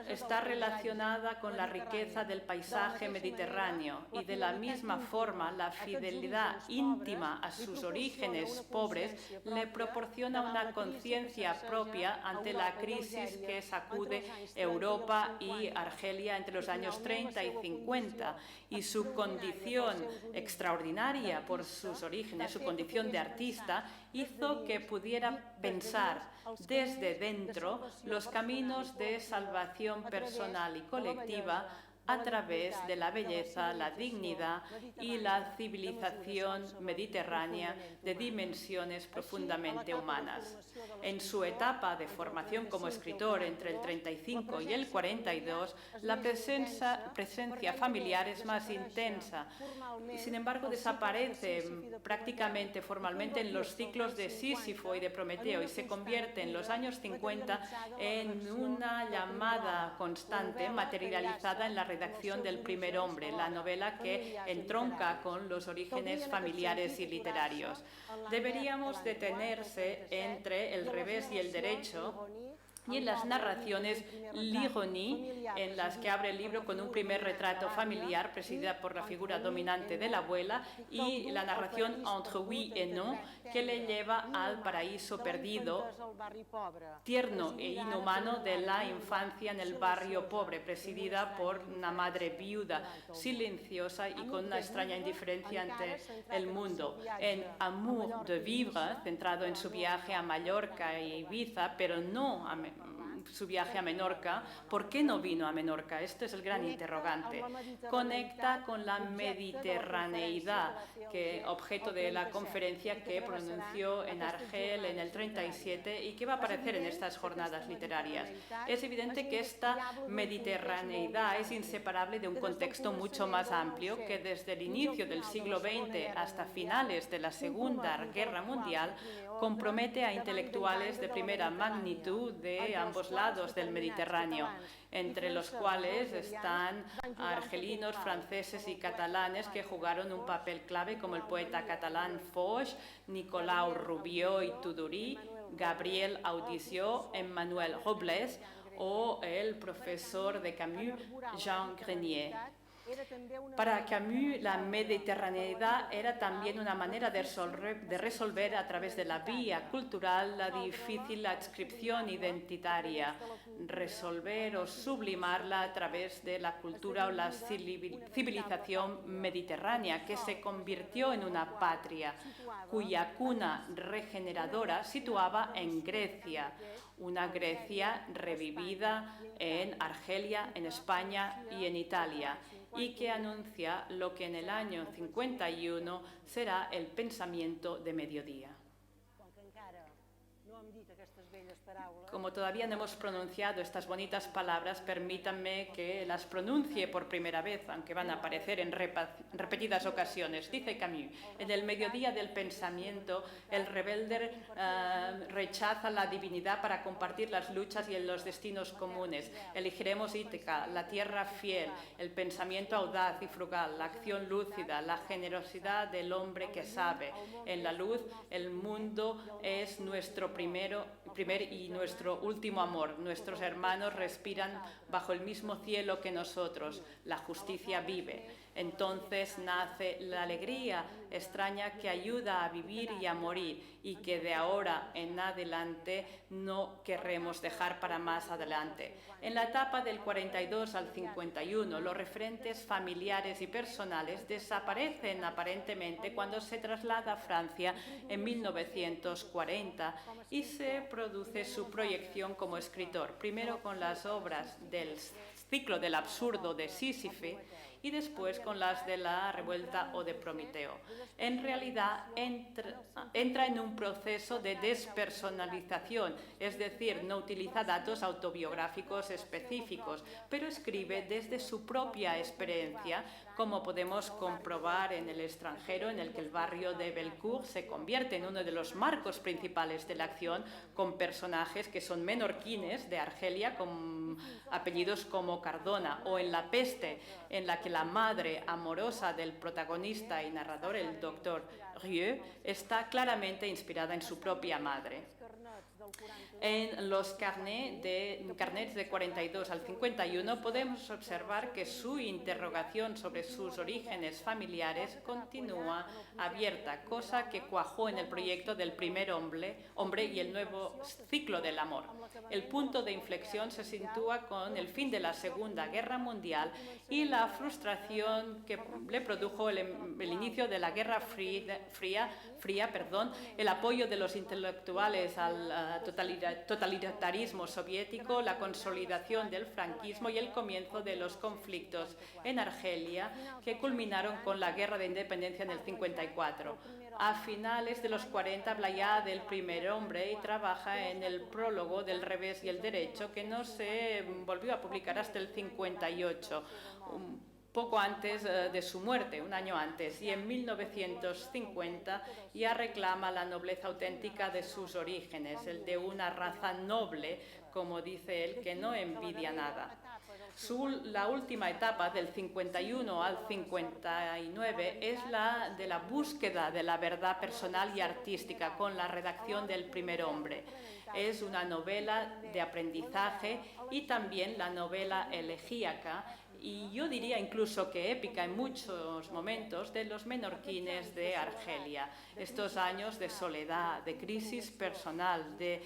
está relacionada con la riqueza del paisaje mediterráneo y de la misma forma la fidelidad íntima a sus orígenes pobres le proporciona una conciencia propia ante la crisis que sacude Europa y Argelia entre los años 30 y 50 y su condición extraordinaria por sus orígenes, su condición de artista, hizo que pudiera pensar desde dentro los caminos de salvación personal y colectiva a través de la belleza, la dignidad y la civilización mediterránea de dimensiones profundamente humanas. En su etapa de formación como escritor entre el 35 y el 42, la presencia familiar es más intensa y, sin embargo, desaparece prácticamente formalmente en los ciclos de Sísifo y de Prometeo y se convierte en los años 50 en una llamada constante materializada en la redacción del Primer hombre, la novela que entronca con los orígenes familiares y literarios. Deberíamos detenerse entre el revés y el derecho y en las narraciones l'ironie, en las que abre el libro con un primer retrato familiar presidida por la figura dominante de la abuela y la narración entre oui et non, que le lleva al paraíso perdido, tierno e inhumano de la infancia en el barrio pobre, presidida por una madre viuda, silenciosa y con una extraña indiferencia ante el mundo. En Amour de vivre, centrado en su viaje a Mallorca e Ibiza, pero no su viaje a Menorca. ¿Por qué no vino a Menorca? Este es el gran interrogante. Conecta con la mediterraneidad, que objeto de la conferencia que pronunció en Argel en el 37 y que va a aparecer en estas jornadas literarias. Es evidente que esta mediterraneidad es inseparable de un contexto mucho más amplio que desde el inicio del siglo XX hasta finales de la Segunda Guerra Mundial compromete a intelectuales de primera magnitud de ambos lados del Mediterráneo, entre los cuales están argelinos, franceses y catalanes que jugaron un papel clave, como el poeta catalán Foix, Nicolau Rubió y Tudurí, Gabriel Audició, Emmanuel Robles o el profesor de Camus, Jean Grenier. Para Camus, la mediterraneidad era también una manera de resolver a través de la vía cultural la difícil adscripción identitaria, resolver o sublimarla a través de la cultura o la civilización mediterránea, que se convirtió en una patria cuya cuna regeneradora situaba en Grecia, una Grecia revivida en Argelia, en España y en Italia, y que anuncia lo que en el año 51 será el pensamiento de mediodía. Como todavía no hemos pronunciado estas bonitas palabras, permítanme que las pronuncie por primera vez, aunque van a aparecer en repetidas ocasiones. Dice Camus: en el mediodía del pensamiento, el rebelde rechaza la divinidad para compartir las luchas y los destinos comunes. Elegiremos Ítaca, la tierra fiel, el pensamiento audaz y frugal, la acción lúcida, la generosidad del hombre que sabe. En la luz, el mundo es nuestro primer y nuestro último amor. Nuestros hermanos respiran bajo el mismo cielo que nosotros. La justicia vive. Entonces nace la alegría extraña que ayuda a vivir y a morir y que de ahora en adelante no querremos dejar para más adelante. En la etapa del 42 al 51, los referentes familiares y personales desaparecen aparentemente cuando se traslada a Francia en 1940 y se produce su proyección como escritor, primero con las obras del ciclo del absurdo de Sísife y después con las de la revuelta o de Prometeo. En realidad entra en un proceso de despersonalización, es decir, no utiliza datos autobiográficos específicos, pero escribe desde su propia experiencia, como podemos comprobar en El extranjero, en el que el barrio de Belcourt se convierte en uno de los marcos principales de la acción, con personajes que son menorquines de Argelia, con apellidos como Cardona, o en La peste, en la que la madre amorosa del protagonista y narrador, el doctor Rieu, está claramente inspirada en su propia madre. En los carnets de 42 al 51 podemos observar que su interrogación sobre sus orígenes familiares continúa abierta, cosa que cuajó en el proyecto del primer hombre y el nuevo ciclo del amor. El punto de inflexión se sitúa con el fin de la Segunda Guerra Mundial y la frustración que le produjo el inicio de la Guerra Fría, el apoyo de los intelectuales al totalitarismo soviético, la consolidación del franquismo y el comienzo de los conflictos en Argelia, que culminaron con la Guerra de Independencia en el 54. A finales de los 40 habla ya del primer hombre y trabaja en el prólogo del Revés y el Derecho, que no se volvió a publicar hasta el 58. Poco antes de su muerte, un año antes, y en 1950 ya reclama la nobleza auténtica de sus orígenes, el de una raza noble, como dice él, que no envidia nada. La última etapa, del 51 al 59, es la de la búsqueda de la verdad personal y artística con la redacción del primer hombre. Es una novela de aprendizaje y también la novela elegíaca, y yo diría incluso que épica en muchos momentos, de los menorquines de Argelia. Estos años de soledad, de crisis personal, de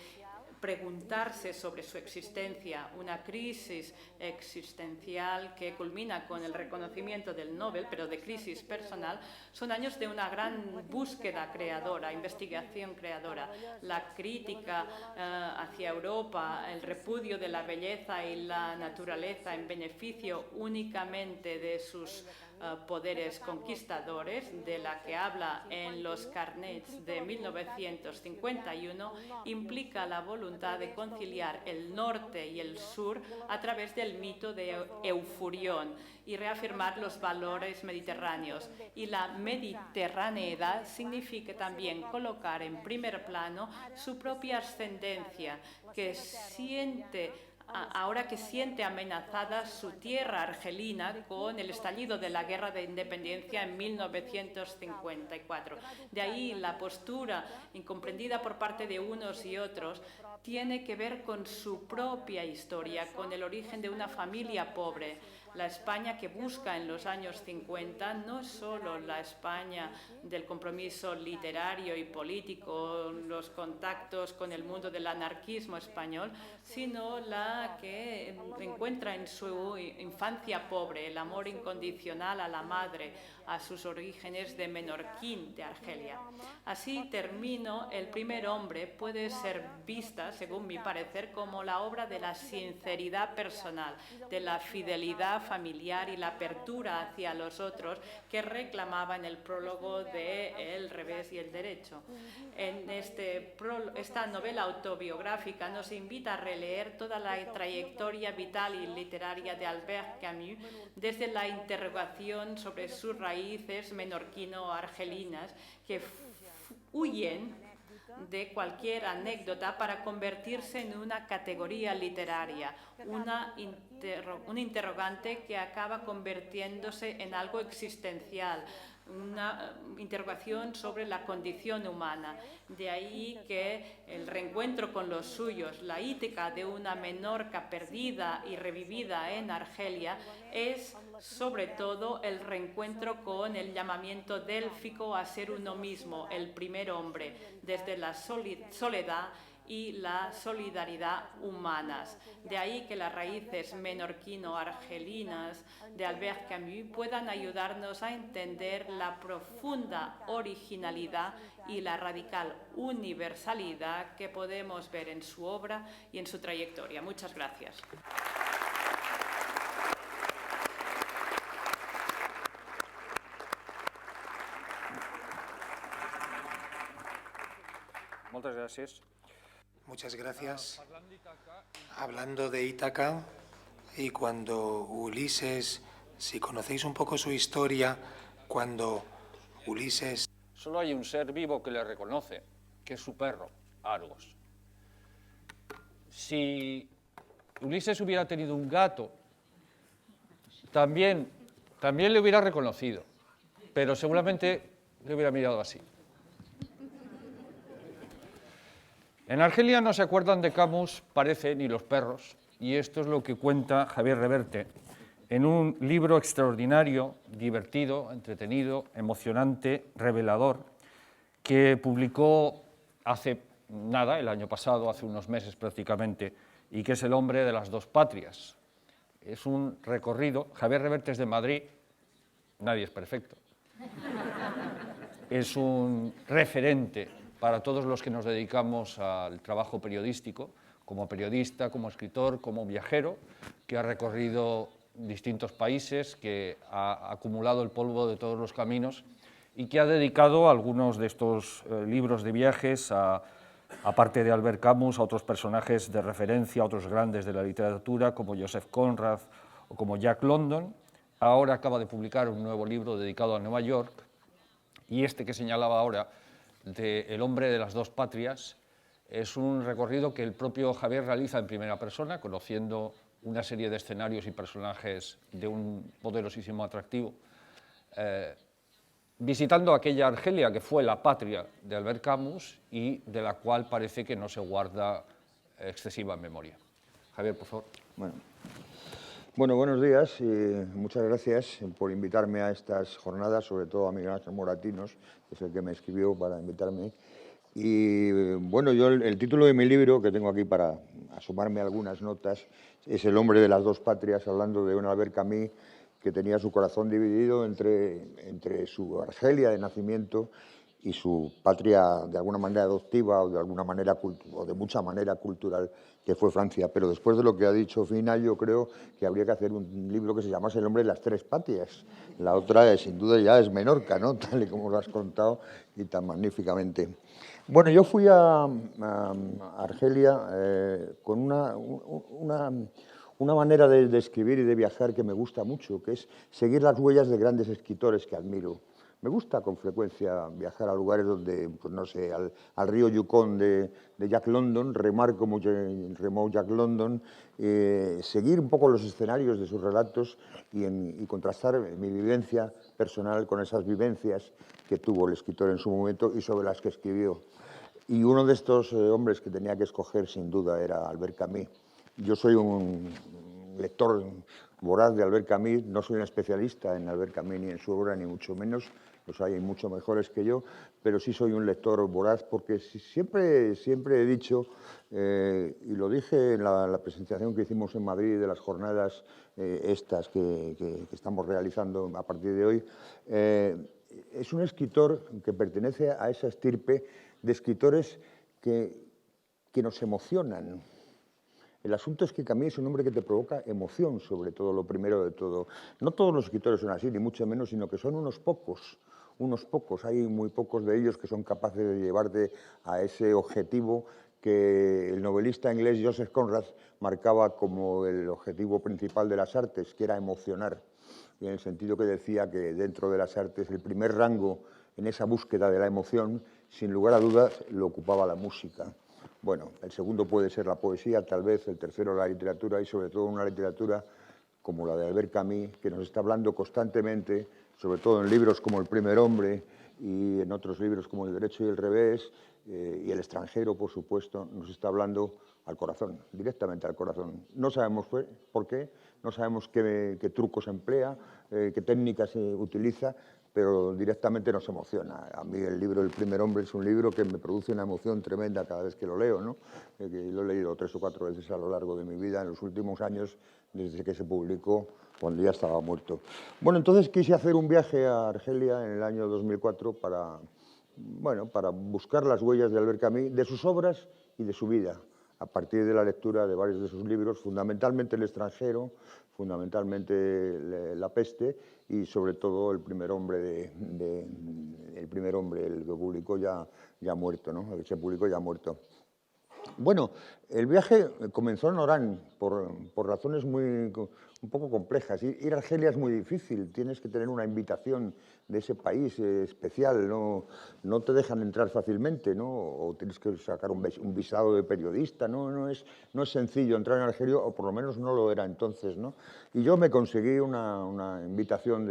preguntarse sobre su existencia, una crisis existencial que culmina con el reconocimiento del Nobel, pero de crisis personal, son años de una gran búsqueda creadora, investigación creadora. La crítica hacia Europa, el repudio de la belleza y la naturaleza en beneficio únicamente de sus poderes conquistadores, de la que habla en los carnets de 1951, implica la voluntad de conciliar el norte y el sur a través del mito de Eufurión y reafirmar los valores mediterráneos. Y la mediterraneidad significa también colocar en primer plano su propia ascendencia, ahora que siente amenazada su tierra argelina con el estallido de la Guerra de Independencia en 1954. De ahí la postura incomprendida por parte de unos y otros tiene que ver con su propia historia, con el origen de una familia pobre. La España que busca en los años 50 no es solo la España del compromiso literario y político, los contactos con el mundo del anarquismo español, sino la que encuentra en su infancia pobre el amor incondicional a la madre, a sus orígenes de Menorquín, de Argelia. Así termino, El primer hombre puede ser vista, según mi parecer, como la obra de la sinceridad personal, de la fidelidad familiar y la apertura hacia los otros que reclamaba en el prólogo de El revés y el derecho. En esta novela autobiográfica nos invita a releer toda la trayectoria vital y literaria de Albert Camus, desde la interrogación sobre sus raíces menorquino-argelinas que huyen de cualquier anécdota para convertirse en una categoría literaria, un interrogante que acaba convirtiéndose en algo existencial, una interrogación sobre la condición humana. De ahí que el reencuentro con los suyos, la Ítaca de una Menorca perdida y revivida en Argelia, es sobre todo el reencuentro con el llamamiento délfico a ser uno mismo, el primer hombre, desde la soledad y la solidaridad humanas. De ahí que las raíces menorquino-argelinas de Albert Camus puedan ayudarnos a entender la profunda originalidad y la radical universalidad que podemos ver en su obra y en su trayectoria. Muchas gracias. Muchas gracias. Muchas gracias. Hablando de Ítaca, y cuando Ulises, si conocéis un poco su historia, cuando Ulises... Solo hay un ser vivo que le reconoce, que es su perro, Argos. Si Ulises hubiera tenido un gato, también le hubiera reconocido, pero seguramente le hubiera mirado así. En Argelia no se acuerdan de Camus, parece, ni los perros, y esto es lo que cuenta Javier Reverte en un libro extraordinario, divertido, entretenido, emocionante, revelador, que publicó hace nada, el año pasado, hace unos meses prácticamente, y que es El hombre de las dos patrias. Es un recorrido, Javier Reverte es de Madrid, nadie es perfecto, es un referente para todos los que nos dedicamos al trabajo periodístico, como periodista, como escritor, como viajero, que ha recorrido distintos países, que ha acumulado el polvo de todos los caminos y que ha dedicado algunos de estos libros de viajes, aparte de Albert Camus, a otros personajes de referencia, a otros grandes de la literatura, como Joseph Conrad o como Jack London. Ahora acaba de publicar un nuevo libro dedicado a Nueva York, y este que señalaba ahora, de El hombre de las dos patrias, es un recorrido que el propio Javier realiza en primera persona, conociendo una serie de escenarios y personajes de un poderosísimo atractivo, visitando aquella Argelia que fue la patria de Albert Camus y de la cual parece que no se guarda excesiva memoria. Javier, por favor. Bueno, buenos días y muchas gracias por invitarme a estas jornadas, sobre todo a Miguel Ángel Moratinos, que es el que me escribió para invitarme. Y bueno, yo el título de mi libro, que tengo aquí para asomarme algunas notas, es El hombre de las dos patrias, hablando de un Albert Camus que tenía su corazón dividido entre su Argelia de nacimiento y su patria de alguna manera adoptiva o de alguna manera o de mucha manera cultural, que fue Francia. Pero después de lo que ha dicho Fina, yo creo que habría que hacer un libro que se llamase El hombre de las tres patrias. La otra, sin duda, ya es Menorca, ¿no? Tal y como lo has contado y tan magníficamente. Bueno, yo fui a Argelia con una manera de escribir y de viajar que me gusta mucho, que es seguir las huellas de grandes escritores que admiro. Me gusta con frecuencia viajar a lugares donde, pues no sé, al río Yukon de Jack London, remar como remó Jack London, seguir un poco los escenarios de sus relatos y contrastar mi vivencia personal con esas vivencias que tuvo el escritor en su momento y sobre las que escribió. Y uno de estos hombres que tenía que escoger, sin duda, era Albert Camus. Yo soy un lector voraz de Albert Camus, no soy un especialista en Albert Camus ni en su obra, ni mucho menos, los hay mucho mejores que yo, pero sí soy un lector voraz porque siempre he dicho, y lo dije en la presentación que hicimos en Madrid de las jornadas estas que estamos realizando a partir de hoy, es un escritor que pertenece a esa estirpe de escritores que nos emocionan. El asunto es que Camus es un hombre que te provoca emoción, sobre todo, lo primero de todo. No todos los escritores son así, ni mucho menos, sino que son unos pocos. Hay muy pocos de ellos que son capaces de llevarte a ese objetivo que el novelista inglés Joseph Conrad marcaba como el objetivo principal de las artes, que era emocionar. Y en el sentido que decía que dentro de las artes el primer rango en esa búsqueda de la emoción, sin lugar a dudas, lo ocupaba la música. Bueno, el segundo puede ser la poesía, tal vez, el tercero la literatura y sobre todo una literatura como la de Albert Camus, que nos está hablando constantemente, sobre todo en libros como El primer hombre y en otros libros como El derecho y el revés, y El extranjero, por supuesto, nos está hablando al corazón, directamente al corazón. No sabemos por qué, no sabemos qué trucos emplea, qué técnicas utiliza, pero directamente nos emociona. A mí el libro El primer hombre es un libro que me produce una emoción tremenda cada vez que lo leo, ¿no? Que lo he leído 3 o 4 veces a lo largo de mi vida, en los últimos años, desde que se publicó, cuando ya estaba muerto. Bueno, entonces quise hacer un viaje a Argelia en el año 2004 para buscar las huellas de Albert Camus, de sus obras y de su vida, a partir de la lectura de varios de sus libros, fundamentalmente El extranjero, fundamentalmente La peste y sobre todo El primer hombre, el que publicó ya muerto, ¿no? El que se publicó ya muerto. Bueno, el viaje comenzó en Orán por razones un poco complejas. Ir a Argelia es muy difícil, tienes que tener una invitación de ese país especial, no te dejan entrar fácilmente, ¿no? O tienes que sacar un visado de periodista, no es sencillo entrar en Argelia, o por lo menos no lo era entonces, ¿no? Y yo me conseguí una invitación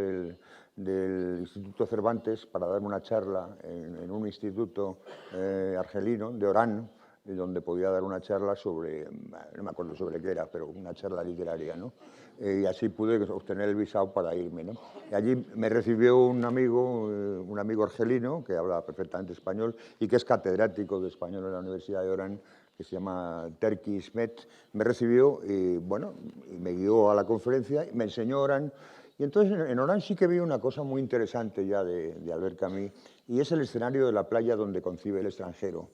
del Instituto Cervantes para dar una charla en un instituto argelino de Orán, donde podía dar una charla sobre, no me acuerdo sobre qué era, pero una charla literaria, ¿no? Y así pude obtener el visado para irme, ¿no? Y allí me recibió un amigo argelino que habla perfectamente español y que es catedrático de español en la Universidad de Orán, que se llama Terki Smet. Me recibió y me guió a la conferencia, me enseñó Orán. Y entonces en Orán sí que vi una cosa muy interesante ya de Albert Camus, y es el escenario de la playa donde concibe El extranjero.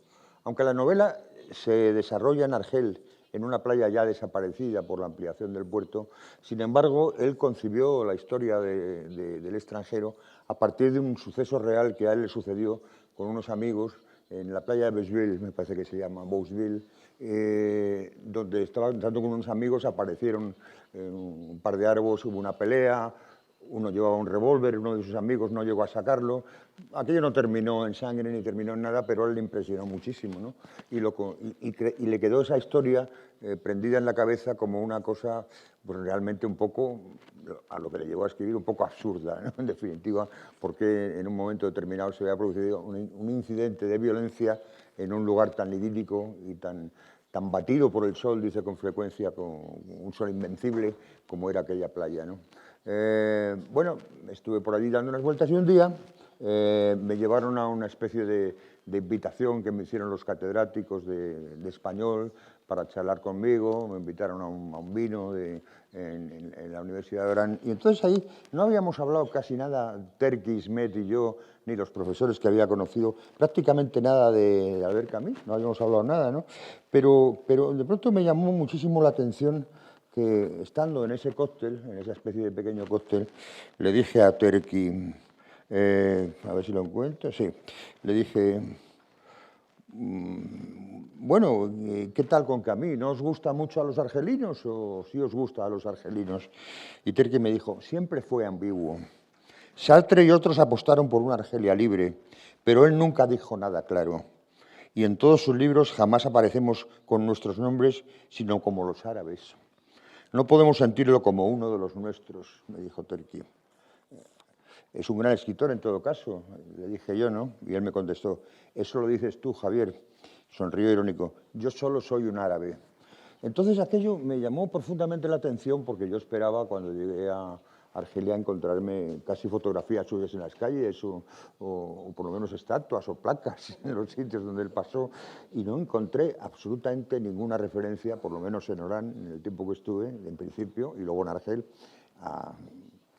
Aunque la novela se desarrolla en Argel, en una playa ya desaparecida por la ampliación del puerto, sin embargo, él concibió la historia del extranjero a partir de un suceso real que a él le sucedió con unos amigos en la playa de Beuzeville, me parece que se llama Beuzeville, donde estaba entrando con unos amigos, aparecieron un par de árboles, hubo una pelea. Uno llevaba un revólver, uno de sus amigos no llegó a sacarlo. Aquello no terminó en sangre ni terminó en nada, pero a él le impresionó muchísimo, ¿no? Y le quedó esa historia prendida en la cabeza como una cosa pues, realmente un poco, a lo que le llevó a escribir, un poco absurda, ¿no? En definitiva, porque en un momento determinado se había producido un incidente de violencia en un lugar tan idílico y tan batido por el sol, dice con frecuencia, con un sol invencible, como era aquella playa, ¿no? Estuve por allí dando unas vueltas y un día me llevaron a una especie de invitación que me hicieron los catedráticos de español para charlar conmigo, me invitaron a un vino en la Universidad de Orán. Y entonces ahí no habíamos hablado casi nada, Terki, Ismet y yo, ni los profesores que había conocido, prácticamente nada de Albert Camus, no habíamos hablado nada, ¿no? Pero de pronto me llamó muchísimo la atención que, estando en ese cóctel, en esa especie de pequeño cóctel, le dije a Terki, a ver si lo encuentro, sí, le dije, bueno, ¿qué tal con Camus? ¿No os gusta mucho a los argelinos o sí os gusta a los argelinos? Y Terki me dijo, siempre fue ambiguo. Sartre y otros apostaron por una Argelia libre, pero él nunca dijo nada claro. Y en todos sus libros jamás aparecemos con nuestros nombres, sino como los árabes. No podemos sentirlo como uno de los nuestros, me dijo Terki. Es un gran escritor en todo caso, le dije yo, ¿no? Y él me contestó, eso lo dices tú, Javier. Sonrió irónico, yo solo soy un árabe. Entonces aquello me llamó profundamente la atención porque yo esperaba cuando llegué a Argelia encontrarme casi fotografías suyas en las calles o por lo menos estatuas o placas en los sitios donde él pasó y no encontré absolutamente ninguna referencia, por lo menos en Orán, en el tiempo que estuve, en principio, y luego en Argel.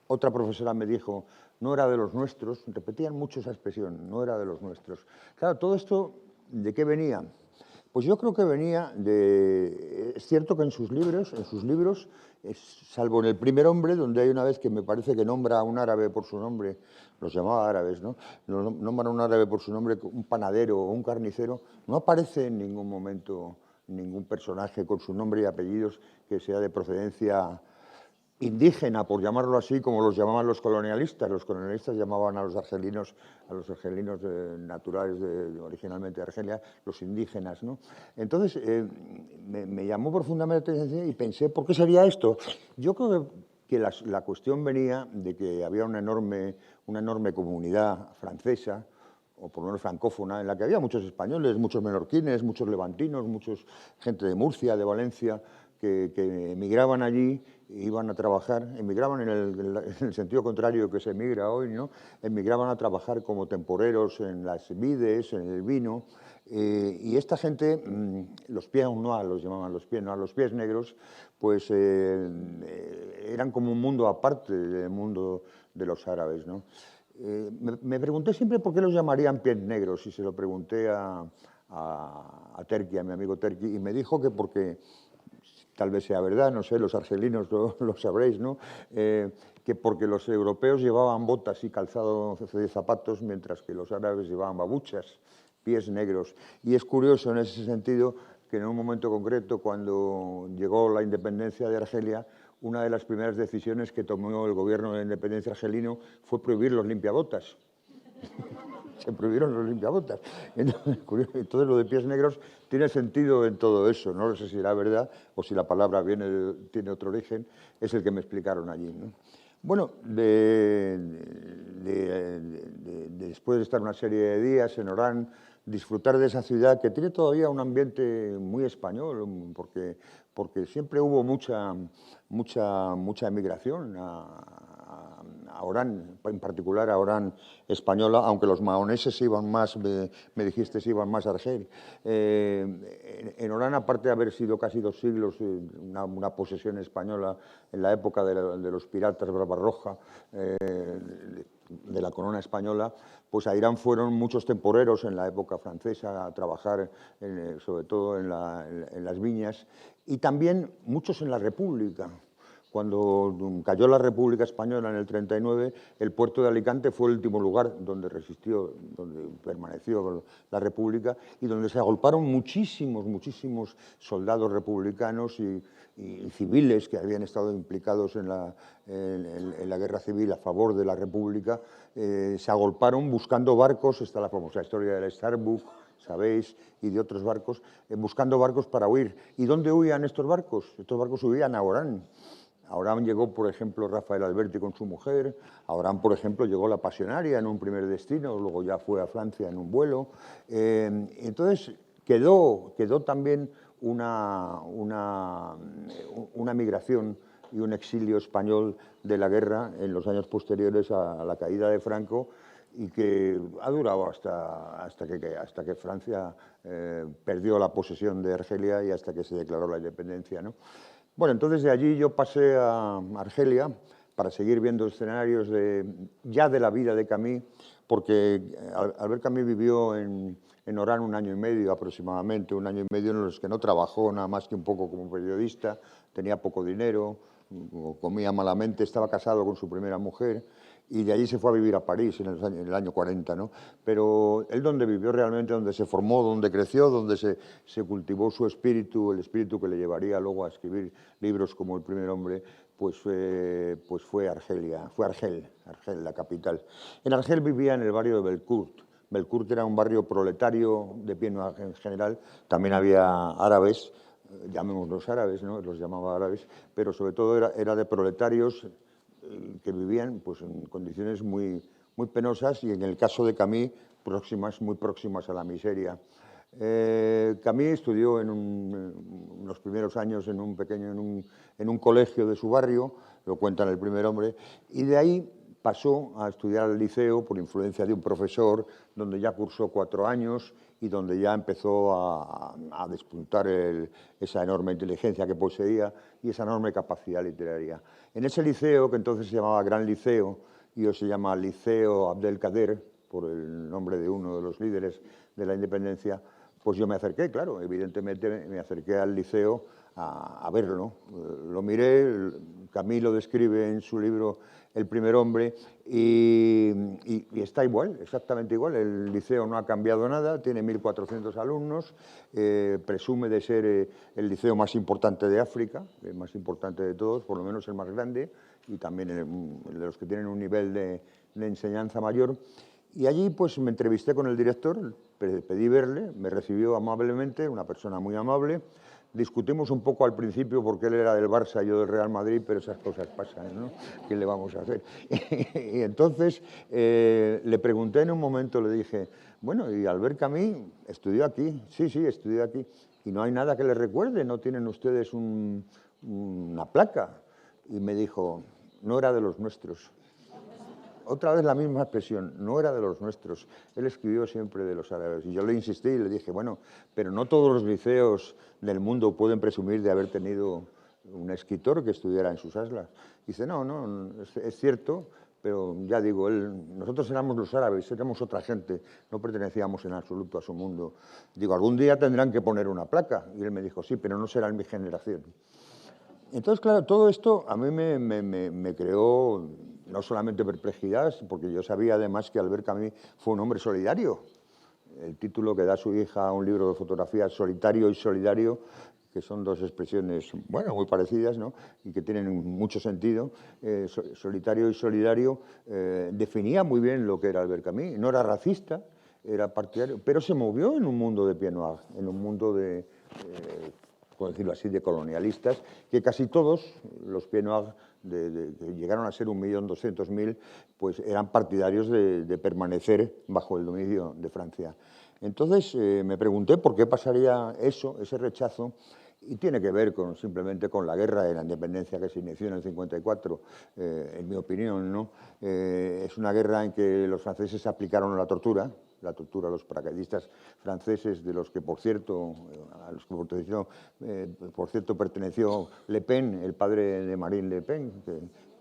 Otra profesora me dijo, no era de los nuestros, repetían mucho esa expresión, no era de los nuestros. Claro, todo esto, ¿de qué venía? Pues yo creo que venía de... Es cierto que en sus libros, salvo en El primer hombre, donde hay una vez que me parece que nombra a un árabe por su nombre, los llamaba árabes, ¿no? Nombra a un árabe por su nombre, un panadero o un carnicero, no aparece en ningún momento ningún personaje con su nombre y apellidos que sea de procedencia indígena, por llamarlo así, como los llamaban los colonialistas. Los colonialistas llamaban a los argelinos naturales originalmente de Argelia, los indígenas, ¿no? Entonces, me llamó profundamente la atención y pensé, ¿por qué sería esto? Yo creo que la cuestión venía de que había una enorme comunidad francesa, o por lo menos francófona, en la que había muchos españoles, muchos menorquines, muchos levantinos, muchos gente de Murcia, de Valencia, que emigraban allí, iban a trabajar, emigraban en el sentido contrario que se emigra hoy, ¿no? Emigraban a trabajar como temporeros en las vides, en el vino, y esta gente, los pieds noirs los llamaban, los pies negros, pues eran como un mundo aparte del mundo de los árabes, ¿no? Me pregunté siempre por qué los llamarían pies negros, y se lo pregunté a Terki, a mi amigo Terki, y me dijo que porque, tal vez sea verdad, no sé, los argelinos lo sabréis, ¿no? Que porque los europeos llevaban botas y calzado de zapatos, mientras que los árabes llevaban babuchas, pies negros. Y es curioso en ese sentido que en un momento concreto, cuando llegó la independencia de Argelia, una de las primeras decisiones que tomó el gobierno de la independencia argelino fue prohibir los limpiabotas. Se prohibieron los limpiabotas. Entonces lo de pies negros tiene sentido en todo eso. No sé si era verdad o si la palabra tiene otro origen. Es el que me explicaron allí, ¿no? Bueno, después de estar una serie de días en Orán, disfrutar de esa ciudad que tiene todavía un ambiente muy español, porque siempre hubo mucha emigración a Orán, en particular a Orán española, aunque los mahoneses iban más, me dijiste, iban más a Argel. En Orán, aparte de haber sido casi 2 siglos una posesión española en la época de los piratas Barbarroja, de la corona española, pues a Irán fueron muchos temporeros en la época francesa a trabajar, sobre todo en las viñas, y también muchos en la República. Cuando cayó la República Española en el 39, el puerto de Alicante fue el último lugar donde resistió, donde permaneció la República y donde se agolparon muchísimos soldados republicanos y civiles que habían estado implicados en la guerra civil a favor de la República. Se agolparon buscando barcos, está la famosa historia del Starbuck, sabéis, y de otros barcos, buscando barcos para huir. ¿Y dónde huían estos barcos? Estos barcos huían a Orán. A Orán llegó, por ejemplo, Rafael Alberti con su mujer. A Orán, por ejemplo, llegó la Pasionaria en un primer destino, luego ya fue a Francia en un vuelo. Entonces, quedó también una migración y un exilio español de la guerra en los años posteriores a la caída de Franco, y que ha durado hasta que Francia perdió la posesión de Argelia y hasta que se declaró la independencia, ¿no? Bueno, entonces de allí yo pasé a Argelia para seguir viendo escenarios ya de la vida de Camus, porque Albert Camus vivió en Orán 1 año y medio aproximadamente, 1 año y medio en los que no trabajó nada más que un poco como periodista, tenía poco dinero, comía malamente, estaba casado con su primera mujer y de allí se fue a vivir a París en el año 40, ¿no? Pero él donde vivió realmente, donde se formó, donde creció, donde se cultivó su espíritu, el espíritu que le llevaría luego a escribir libros como El primer hombre, pues fue Argelia, fue Argel, la capital. En Argel vivía en el barrio de Belcourt. Belcourt era un barrio proletario de Pied Noir en general, también había árabes, llamémoslos árabes, ¿no? Los llamaba árabes, pero sobre todo era de proletarios que vivían pues, en condiciones muy penosas y en el caso de Camus muy próximas a la miseria. Camus estudió en los primeros años en un colegio de su barrio, lo cuenta en El primer hombre, y de ahí pasó a estudiar al liceo por influencia de un profesor, donde ya cursó 4 años y donde ya empezó a despuntar esa enorme inteligencia que poseía y esa enorme capacidad literaria. En ese liceo, que entonces se llamaba Gran Liceo, y hoy se llama Liceo Abdelkader, por el nombre de uno de los líderes de la independencia, pues yo me acerqué, claro, evidentemente me acerqué al liceo a verlo. Lo miré, Camus lo describe en su libro El primer hombre y está igual, exactamente igual. El liceo no ha cambiado nada, tiene 1.400 alumnos, presume de ser el liceo más importante de África, el más importante de todos, por lo menos el más grande, y también el de los que tienen un nivel de enseñanza mayor. Y allí pues me entrevisté con el director, pedí verle, me recibió amablemente, una persona muy amable. Discutimos un poco al principio porque él era del Barça y yo del Real Madrid, pero esas cosas pasan, ¿no? ¿Qué le vamos a hacer? Y entonces le pregunté en un momento, le dije, bueno, ¿y Albert Camus estudió aquí? Sí, estudió aquí. ¿Y no hay nada que le recuerde? ¿No tienen ustedes una placa? Y me dijo, no era de los nuestros. Otra vez la misma expresión, no era de los nuestros. Él escribió siempre de los árabes. Y yo le insistí y le dije, bueno, pero no todos los liceos del mundo pueden presumir de haber tenido un escritor que estudiara en sus aslas. Dice, no, es cierto, pero ya digo, nosotros éramos los árabes, éramos otra gente, no pertenecíamos en absoluto a su mundo. Digo, algún día tendrán que poner una placa. Y él me dijo, sí, pero no será en mi generación. Entonces, claro, todo esto a mí me creó no solamente perplejidad, porque yo sabía además que Albert Camus fue un hombre solidario. El título que da su hija a un libro de fotografías, Solitario y Solidario, que son dos expresiones, bueno, muy parecidas, ¿no? Y que tienen mucho sentido. Solitario y solidario definía muy bien lo que era Albert Camus. No era racista, era partidario, pero se movió en un mundo de Pied Noir, en un mundo de por decirlo así, de colonialistas, que casi todos los Pied Noir, que llegaron a ser 1.200.000, pues eran partidarios de permanecer bajo el dominio de Francia. Entonces me pregunté por qué pasaría eso, ese rechazo, y tiene que ver simplemente con la guerra de la independencia que se inició en el 54, en mi opinión, ¿no? Es una guerra en que los franceses aplicaron la tortura a los paracaidistas franceses, de los que, por cierto, perteneció Le Pen, el padre de Marine Le Pen,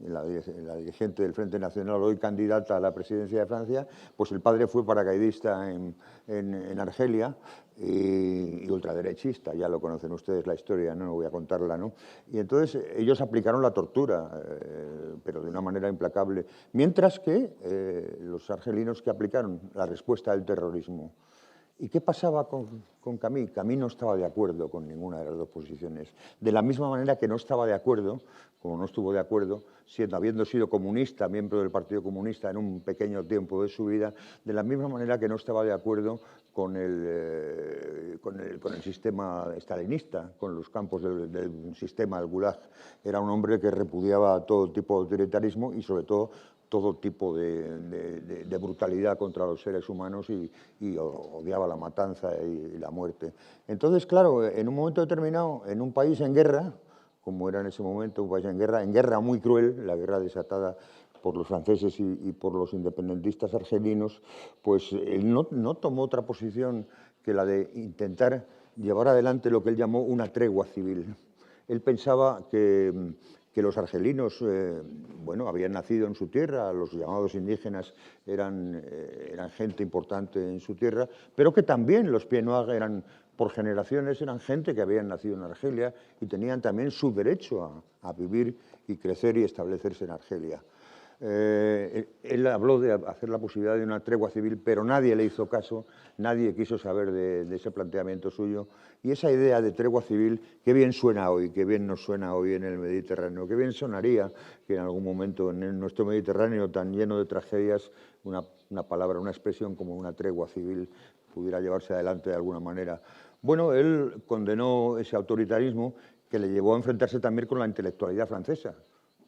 la dirigente del Frente Nacional, hoy candidata a la presidencia de Francia. Pues el padre fue paracaidista en Argelia y ultraderechista, ya lo conocen ustedes la historia, no voy a contarla, ¿no? Y entonces ellos aplicaron la tortura, pero de una manera implacable, mientras que los argelinos que aplicaron la respuesta al terrorismo. ¿Y qué pasaba con Camus? Camus no estaba de acuerdo con ninguna de las dos posiciones. De la misma manera que no estaba de acuerdo, como no estuvo de acuerdo, habiendo sido comunista, miembro del Partido Comunista en un pequeño tiempo de su vida, de la misma manera que no estaba de acuerdo con el sistema stalinista, con los campos del sistema del Gulag. Era un hombre que repudiaba todo tipo de autoritarismo y, sobre todo tipo de brutalidad contra los seres humanos y odiaba la matanza y la muerte. Entonces, claro, en un momento determinado, en un país en guerra, como era en ese momento un país en guerra muy cruel, la guerra desatada por los franceses y por los independentistas argelinos, pues él no tomó otra posición que la de intentar llevar adelante lo que él llamó una tregua civil. Él pensaba que los argelinos, bueno, habían nacido en su tierra, los llamados indígenas eran gente importante en su tierra, pero que también los Pied-Noirs eran, por generaciones, eran gente que habían nacido en Argelia y tenían también su derecho a vivir y crecer y establecerse en Argelia. Él habló de hacer la posibilidad de una tregua civil, pero nadie le hizo caso, nadie quiso saber de ese planteamiento suyo. Y esa idea de tregua civil, qué bien suena hoy, qué bien nos suena hoy en el Mediterráneo, qué bien sonaría que en algún momento en nuestro Mediterráneo tan lleno de tragedias, una palabra, una expresión como una tregua civil pudiera llevarse adelante de alguna manera. Bueno, él condenó ese autoritarismo que le llevó a enfrentarse también con la intelectualidad francesa.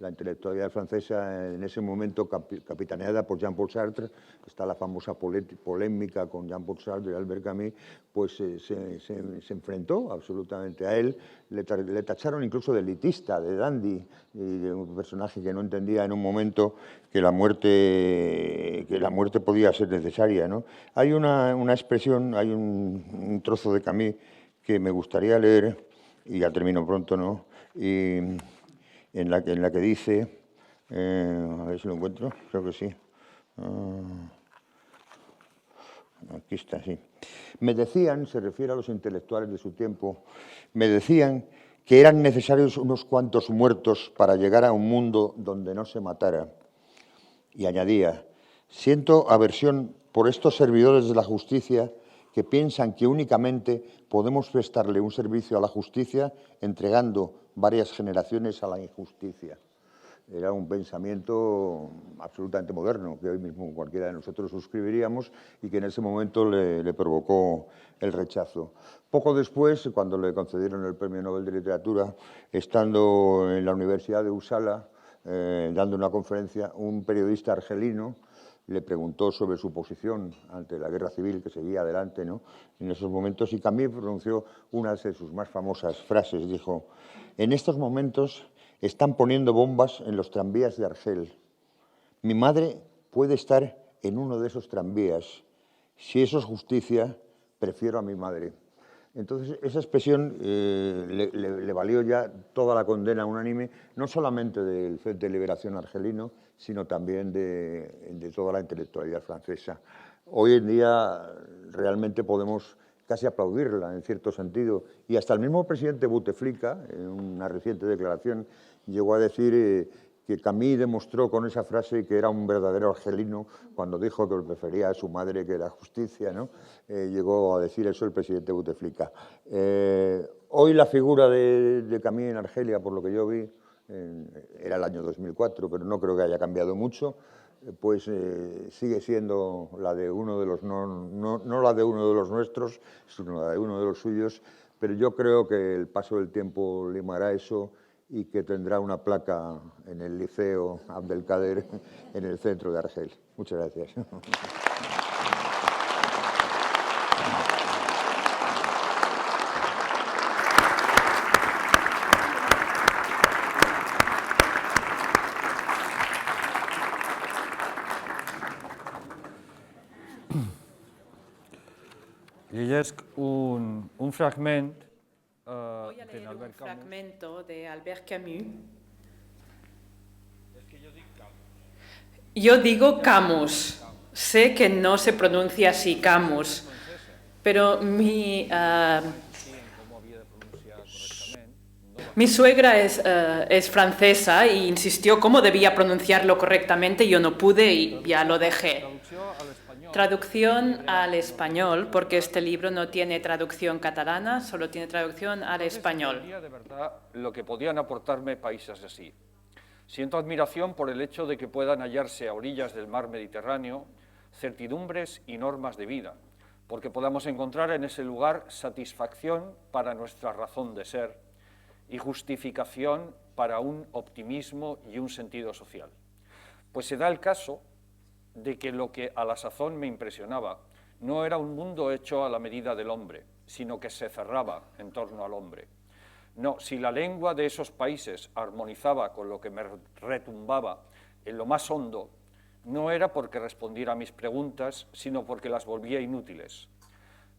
La intelectualidad francesa, en ese momento capitaneada por Jean-Paul Sartre, está la famosa polémica con Jean-Paul Sartre y Albert Camus, pues se enfrentó absolutamente a él, le tacharon incluso de elitista, de dandy, y de un personaje que no entendía en un momento que la muerte podía ser necesaria, ¿no? Hay una expresión, hay un trozo de Camus que me gustaría leer, y ya termino pronto, ¿no? En la que dice, a ver si lo encuentro, creo que sí. Aquí está, sí. Me decían, se refiere a los intelectuales de su tiempo, me decían que eran necesarios unos cuantos muertos para llegar a un mundo donde no se matara. Y añadía, siento aversión por estos servidores de la justicia que piensan que únicamente podemos prestarle un servicio a la justicia entregando varias generaciones a la injusticia. Era un pensamiento absolutamente moderno, que hoy mismo cualquiera de nosotros suscribiríamos y que en ese momento le provocó el rechazo. Poco después, cuando le concedieron el Premio Nobel de Literatura, estando en la Universidad de Uppsala, dando una conferencia, un periodista argelino le preguntó sobre su posición ante la guerra civil que seguía adelante, ¿no?, en esos momentos, y Camus pronunció una de sus más famosas frases. Dijo, en estos momentos están poniendo bombas en los tranvías de Argel. Mi madre puede estar en uno de esos tranvías. Si eso es justicia, prefiero a mi madre. Entonces, esa expresión le valió ya toda la condena unánime, no solamente del Frente de Liberación argelino, sino también de toda la intelectualidad francesa. Hoy en día realmente podemos casi aplaudirla en cierto sentido, y hasta el mismo presidente Bouteflika, en una reciente declaración, llegó a decir que Camus demostró con esa frase que era un verdadero argelino cuando dijo que prefería a su madre que la justicia, ¿no? Llegó a decir eso el presidente Bouteflika. Hoy la figura de Camus en Argelia, por lo que yo vi, era el año 2004, pero no creo que haya cambiado mucho, pues sigue siendo la de uno de los, no la de uno de los nuestros, sino la de uno de los suyos, pero yo creo que el paso del tiempo limará eso y que tendrá una placa en el Liceo Abdelkader en el centro de Argel. Muchas gracias. Llegesc un fragment Voy a leer un fragmento de Albert Camus. Yo digo Camus. Sé que no se pronuncia así, Camus, pero mi suegra es francesa e insistió cómo debía pronunciarlo correctamente. Yo no pude y ya lo dejé. Traducción al español, porque este libro no tiene traducción catalana, solo tiene traducción al español. De verdad lo que podían aportarme países así. Siento admiración por el hecho de que puedan hallarse a orillas del mar Mediterráneo certidumbres y normas de vida, porque podamos encontrar en ese lugar satisfacción para nuestra razón de ser y justificación para un optimismo y un sentido social. Pues se da el caso de que lo que a la sazón me impresionaba no era un mundo hecho a la medida del hombre, sino que se cerraba en torno al hombre. No, si la lengua de esos países armonizaba con lo que me retumbaba en lo más hondo, no era porque respondiera a mis preguntas, sino porque las volvía inútiles.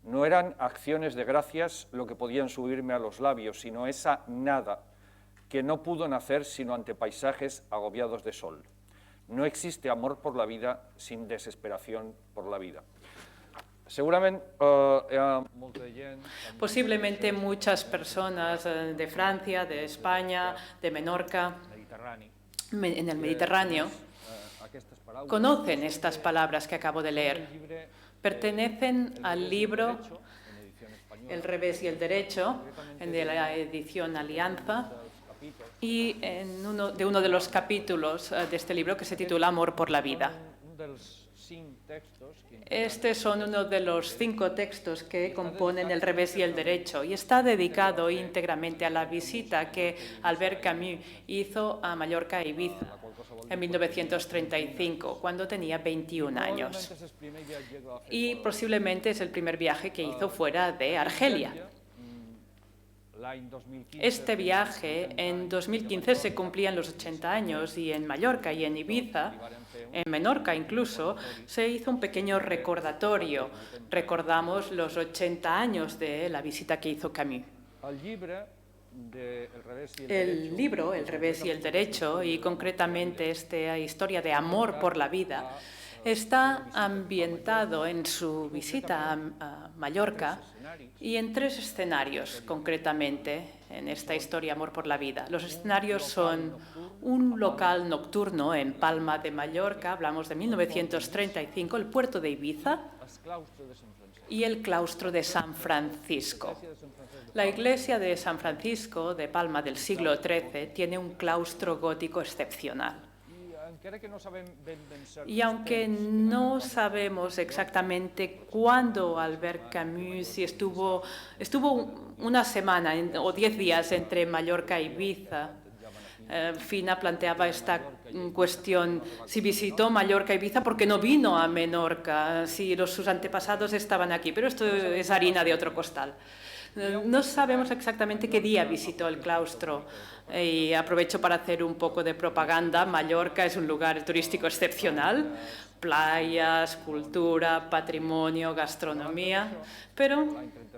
No eran acciones de gracias lo que podían subirme a los labios, sino esa nada que no pudo nacer sino ante paisajes agobiados de sol. No existe amor por la vida sin desesperación por la vida. Seguramente, posiblemente muchas personas de Francia, de España, de Menorca, en el Mediterráneo, conocen estas palabras que acabo de leer. Pertenecen al libro El revés y el derecho, de la edición Alianza, y de uno de los capítulos de este libro que se titula Amor por la vida. Estos son uno de los 5 textos que componen El revés y el derecho y está dedicado íntegramente a la visita que Albert Camus hizo a Mallorca e Ibiza en 1935, cuando tenía 21 años. Y posiblemente es el primer viaje que hizo fuera de Argelia. Este viaje en 2015 se cumplían los 80 años y en Mallorca y en Ibiza, en Menorca incluso, se hizo un pequeño recordatorio. Recordamos los 80 años de la visita que hizo Camus. El libro El revés y el derecho, y concretamente esta historia de amor por la vida, está ambientado en su visita a Mallorca y en 3 escenarios, concretamente, en esta historia Amor por la vida. Los escenarios son un local nocturno en Palma de Mallorca, hablamos de 1935, el puerto de Ibiza y el claustro de San Francisco. La iglesia de San Francisco de Palma del siglo XIII tiene un claustro gótico excepcional. Y aunque no sabemos exactamente cuándo Albert Camus, si estuvo una semana o 10 días entre Mallorca e Ibiza, Fina planteaba esta cuestión, si visitó Mallorca e Ibiza, ¿por qué no vino a Menorca? Si sus antepasados estaban aquí, pero esto es harina de otro costal. No sabemos exactamente qué día visitó el claustro y aprovecho para hacer un poco de propaganda. Mallorca es un lugar turístico excepcional, playas, cultura, patrimonio, gastronomía, pero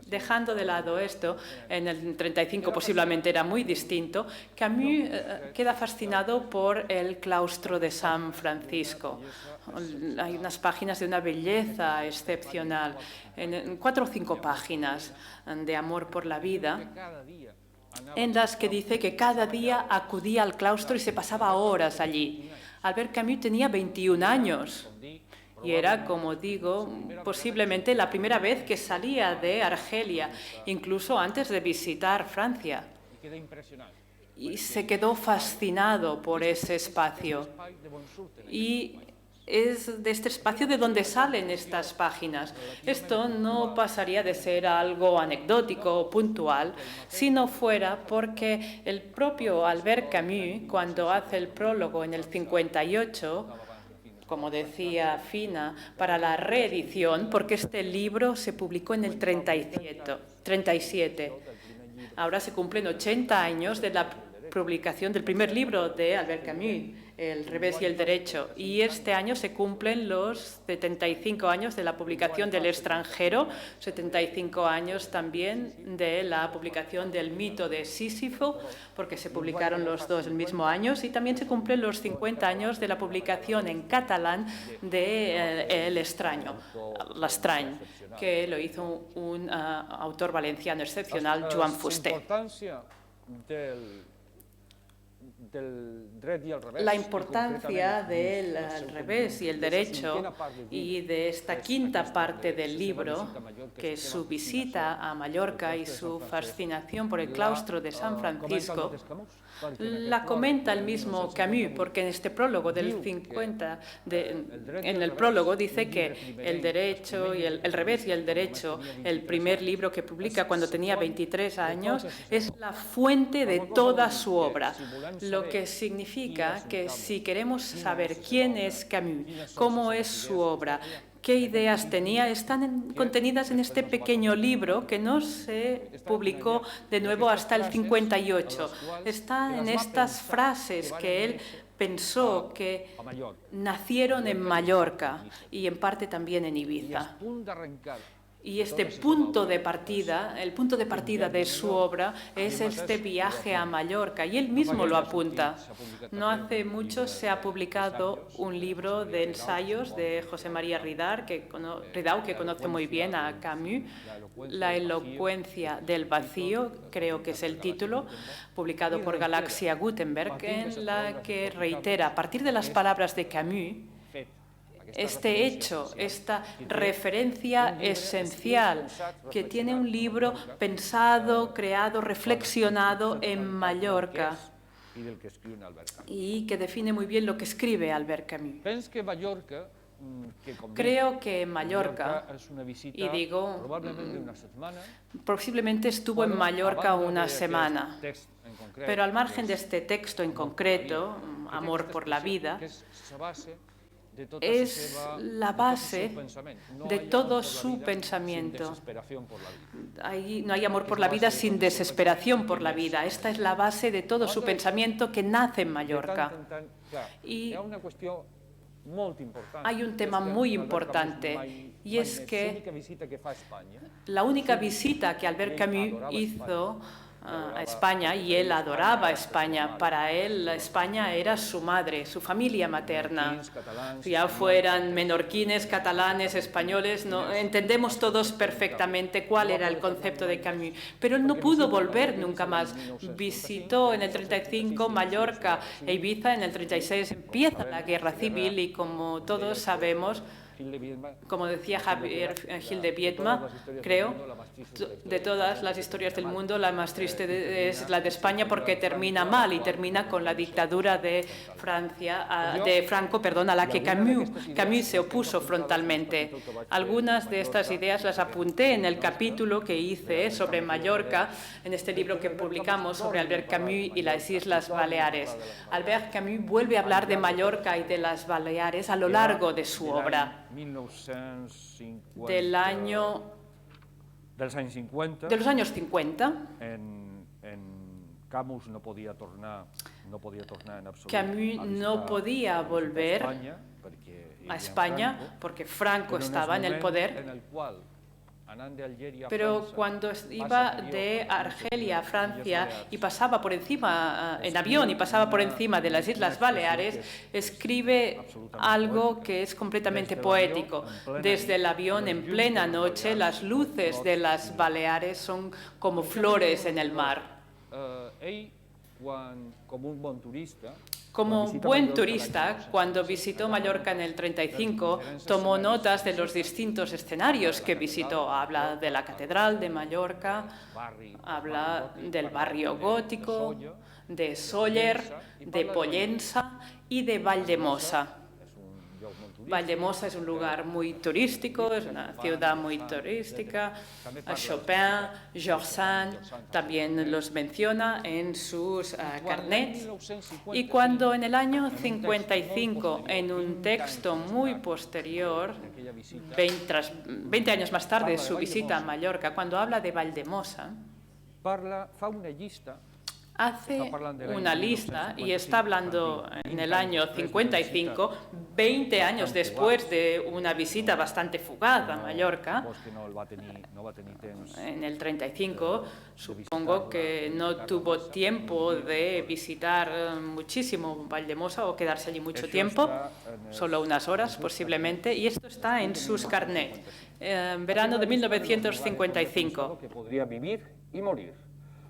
dejando de lado esto, en el 35 posiblemente era muy distinto. Camus queda fascinado por el claustro de San Francisco. Hay unas páginas de una belleza excepcional, en 4 o 5 páginas de amor por la vida, en las que dice que cada día acudía al claustro y se pasaba horas allí. Albert Camus tenía 21 años y era, como digo, posiblemente la primera vez que salía de Argelia, incluso antes de visitar Francia. Y se quedó fascinado por ese espacio. Y es de este espacio de donde salen estas páginas. Esto no pasaría de ser algo anecdótico o puntual si no fuera porque el propio Albert Camus, cuando hace el prólogo en el 58, como decía Fina, para la reedición, porque este libro se publicó en el 37. Ahora se cumplen 80 años de la publicación del primer libro de Albert Camus, El revés y el derecho, y este año se cumplen los 75 años de la publicación del extranjero, 75 años también de la publicación del mito de Sísifo, porque se publicaron los dos el mismo año, y también se cumplen los 50 años de la publicación en catalán de El extraño, L'Estrany, que lo hizo un autor valenciano excepcional, Joan Fuster. La importancia del revés y el derecho y de esta quinta parte del libro, que es su visita a Mallorca y su fascinación por el claustro de San Francisco, la comenta el mismo Camus, porque en este prólogo del 50, en el prólogo dice que el derecho y el revés y el derecho, el primer libro que publica cuando tenía 23 años, es la fuente de toda su obra, lo que significa que si queremos saber quién es Camus, cómo es su obra, qué ideas tenía, están contenidas en este pequeño libro que no se publicó de nuevo hasta el 58. Está en estas frases que él pensó que nacieron en Mallorca y en parte también en Ibiza. Y este punto de partida, el punto de partida de su obra es este viaje a Mallorca, y él mismo lo apunta. No hace mucho se ha publicado un libro de ensayos de José María Ridao, que conoce muy bien a Camus, La elocuencia del vacío, creo que es el título, publicado por Galaxia Gutenberg, en la que reitera, a partir de las palabras de Camus, este hecho, esta referencia esencial, que tiene un libro pensado, creado, reflexionado en Mallorca y que define muy bien lo que escribe Albert Camus. Creo que Mallorca, y digo, posiblemente estuvo en Mallorca una semana, pero al margen de este texto en concreto, Amor por la vida, es la base de todo su pensamiento. No hay amor por la vida sin desesperación por la vida. Esta es la base de todo su pensamiento, que nace en Mallorca. Y hay un tema muy importante, y es que la única visita que Albert Camus hizo a España, y él adoraba España, para él España era su madre, su familia materna, ya fueran menorquines, catalanes, españoles, entendemos todos perfectamente cuál era el concepto de Camus, pero él no pudo volver nunca más. Visitó en el 35 Mallorca e Ibiza, en el 36 empieza la guerra civil, y como todos sabemos, como decía Javier Gil de Biedma, creo, de todas las historias del mundo, la más triste es la de España, porque termina mal, y termina con la dictadura de Franco, a la que Camus se opuso frontalmente. Algunas de estas ideas las apunté en el capítulo que hice sobre Mallorca, en este libro que publicamos sobre Albert Camus y las Islas Baleares. Albert Camus vuelve a hablar de Mallorca y de las Baleares a lo largo de su obra. De los años 50. Camus no podía tornar en absolut Camus no podía volver a España porque Franco estaba en el poder. Pero cuando iba de Argelia a Francia y pasaba por encima, en avión, y pasaba por encima de las Islas Baleares, escribe algo que es completamente poético. Desde el avión, en plena noche, las luces de las Baleares son como flores en el mar. Como buen turista, cuando visitó Mallorca en el 35, tomó notas de los distintos escenarios que visitó. Habla de la Catedral de Mallorca, habla del barrio gótico, de Sóller, de Pollença y de Valldemossa. Valldemossa es un lugar muy turístico, es una ciudad muy turística. A Chopin, Georges Sand también los menciona en sus carnets. Y cuando en el año 55, en un texto muy posterior, 20 años más tarde, su visita a Mallorca, cuando habla de Valldemossa, hace una lista, y está hablando en el año 55, 20 años después de una visita bastante fugaz a Mallorca. En el 35, supongo que no tuvo tiempo de visitar muchísimo Valldemossa o quedarse allí mucho tiempo, solo unas horas posiblemente, y esto está en sus carnets. Verano de 1955. Que podría vivir y morir.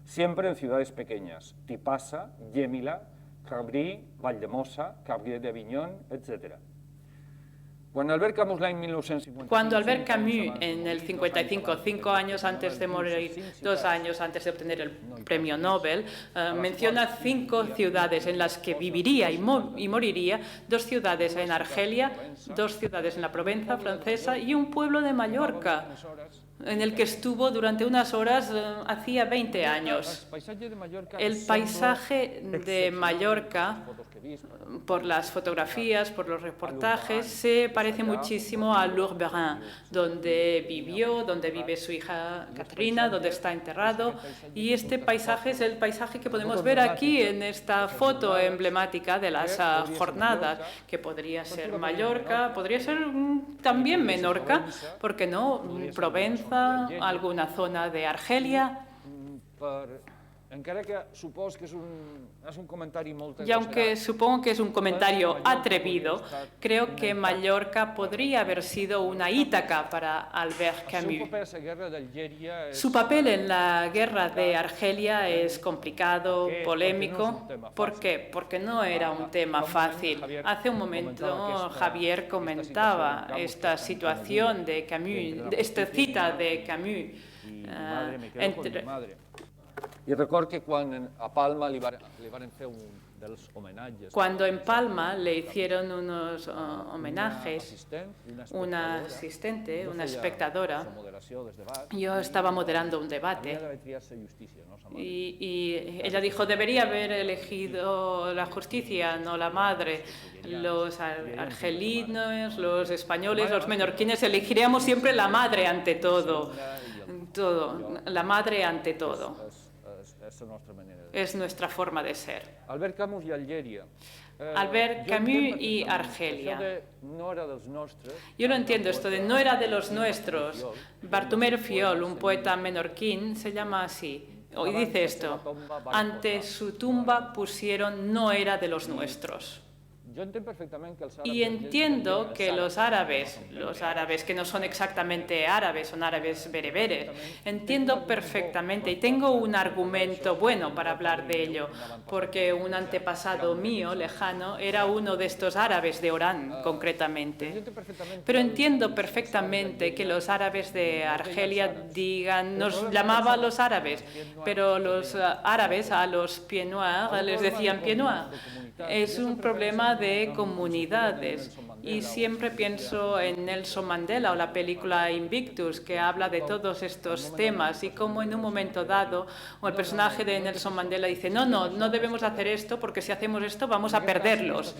Siempre en ciudades pequeñas, Tipasa, Gémila, Cabrí, Valldemossa, Cabrera de Aviñón, etc. Cuando Albert Camus en el 55, 5 años antes de morir, 2 años antes de obtener el premio Nobel, menciona 5 ciudades en las que viviría y moriría, 2 ciudades en Argelia, 2 ciudades en la Provenza francesa y un pueblo de Mallorca, en el que estuvo durante unas horas hacía 20 años. El paisaje de Mallorca por las fotografías, por los reportajes, se parece muchísimo a Lourberin, donde vivió, donde vive su hija Caterina, donde está enterrado. Y este paisaje es el paisaje que podemos ver aquí en esta foto emblemática de las jornadas, que podría ser Mallorca, podría ser también Menorca, ¿por qué no? Provenza, alguna zona de Argelia. Y aunque supongo que es un comentario atrevido, creo que Mallorca podría haber sido una Ítaca para Albert Camus. Su papel en la guerra de Argelia es complicado, polémico. ¿Por qué? Porque no era un tema fácil. Hace un momento Javier comentaba esta situación de Camus, esta cita de Camus entre... I record que quan a Palma li van fer un dels homenatges... Cuando en Palma le hicieron unos homenajes, una asistente, una espectadora, yo estaba moderando un debate y ella dijo, debería haber elegido la justicia, no la madre. Los argelinos, los españoles, los menorquines, elegiríamos siempre la madre ante todo. La madre ante todo. Es nuestra forma de ser. Albert Camus y Algeria. Albert Camus y Argelia. Yo lo entiendo, esto de no era de los nuestros. Bartomeu Fiol, un poeta menorquín, se llama así. Y dice esto, ante su tumba pusieron no era de los nuestros. Y entiendo que los árabes que no son exactamente árabes, son árabes bereberes, entiendo perfectamente y tengo un argumento bueno para hablar de ello, porque un antepasado mío lejano era uno de estos árabes de Orán, concretamente. Pero entiendo perfectamente que los árabes de Argelia digan, nos llamaban los árabes, pero los árabes a los pieds noirs les decían pieds noirs. Es un problema de comunidades y siempre pienso en Nelson Mandela o la película Invictus, que habla de todos estos temas y cómo en un momento dado el personaje de Nelson Mandela dice no debemos hacer esto porque si hacemos esto vamos a perderlos.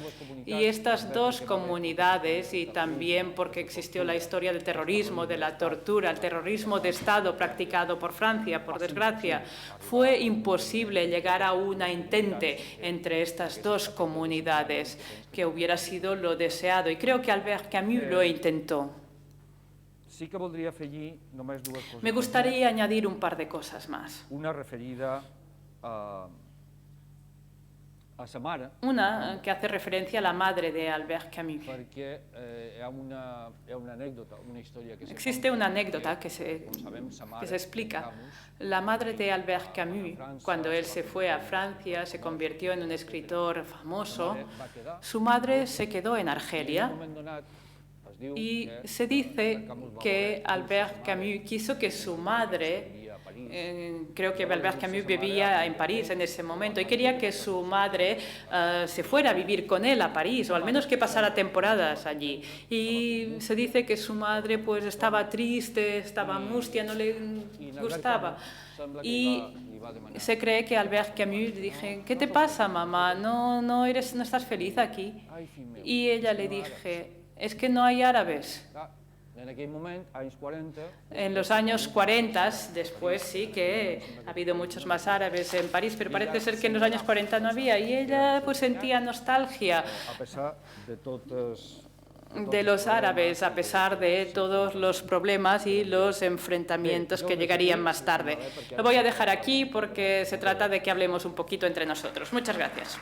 Y estas dos comunidades, y también porque existió la historia del terrorismo, de la tortura, el terrorismo de Estado practicado por Francia, por desgracia, fue imposible llegar a una entente entre estas dos comunidades, que hubiera sido lo deseado. Y creo que Albert Camus lo intentó. Me gustaría añadir un par de cosas más. Una referida a sa mare. Una que hace referencia a la madre de Albert Camus. Existe una anécdota que se explica. La madre de Albert Camus, cuando él se fue a Francia, se convirtió en un escritor famoso. Su madre se quedó en Argelia. Y se dice que Albert Camus quiso que su madre, creo que Albert Camus vivía en París en ese momento, y quería que su madre se fuera a vivir con él a París, o al menos que pasara temporadas allí. Y se dice que su madre pues estaba triste, estaba mustia, no le gustaba. Y se cree que Albert Camus le dije, ¿qué te pasa, mamá? ¿No estás feliz aquí? Y ella le dije, es que no hay árabes. En los años 40, después sí que ha habido muchos más árabes en París, pero parece ser que en los años 40 no había, y ella pues sentía nostalgia de los árabes, a pesar de todos los problemas y los enfrentamientos que llegarían más tarde. Lo voy a dejar aquí porque se trata de que hablemos un poquito entre nosotros. Muchas gracias.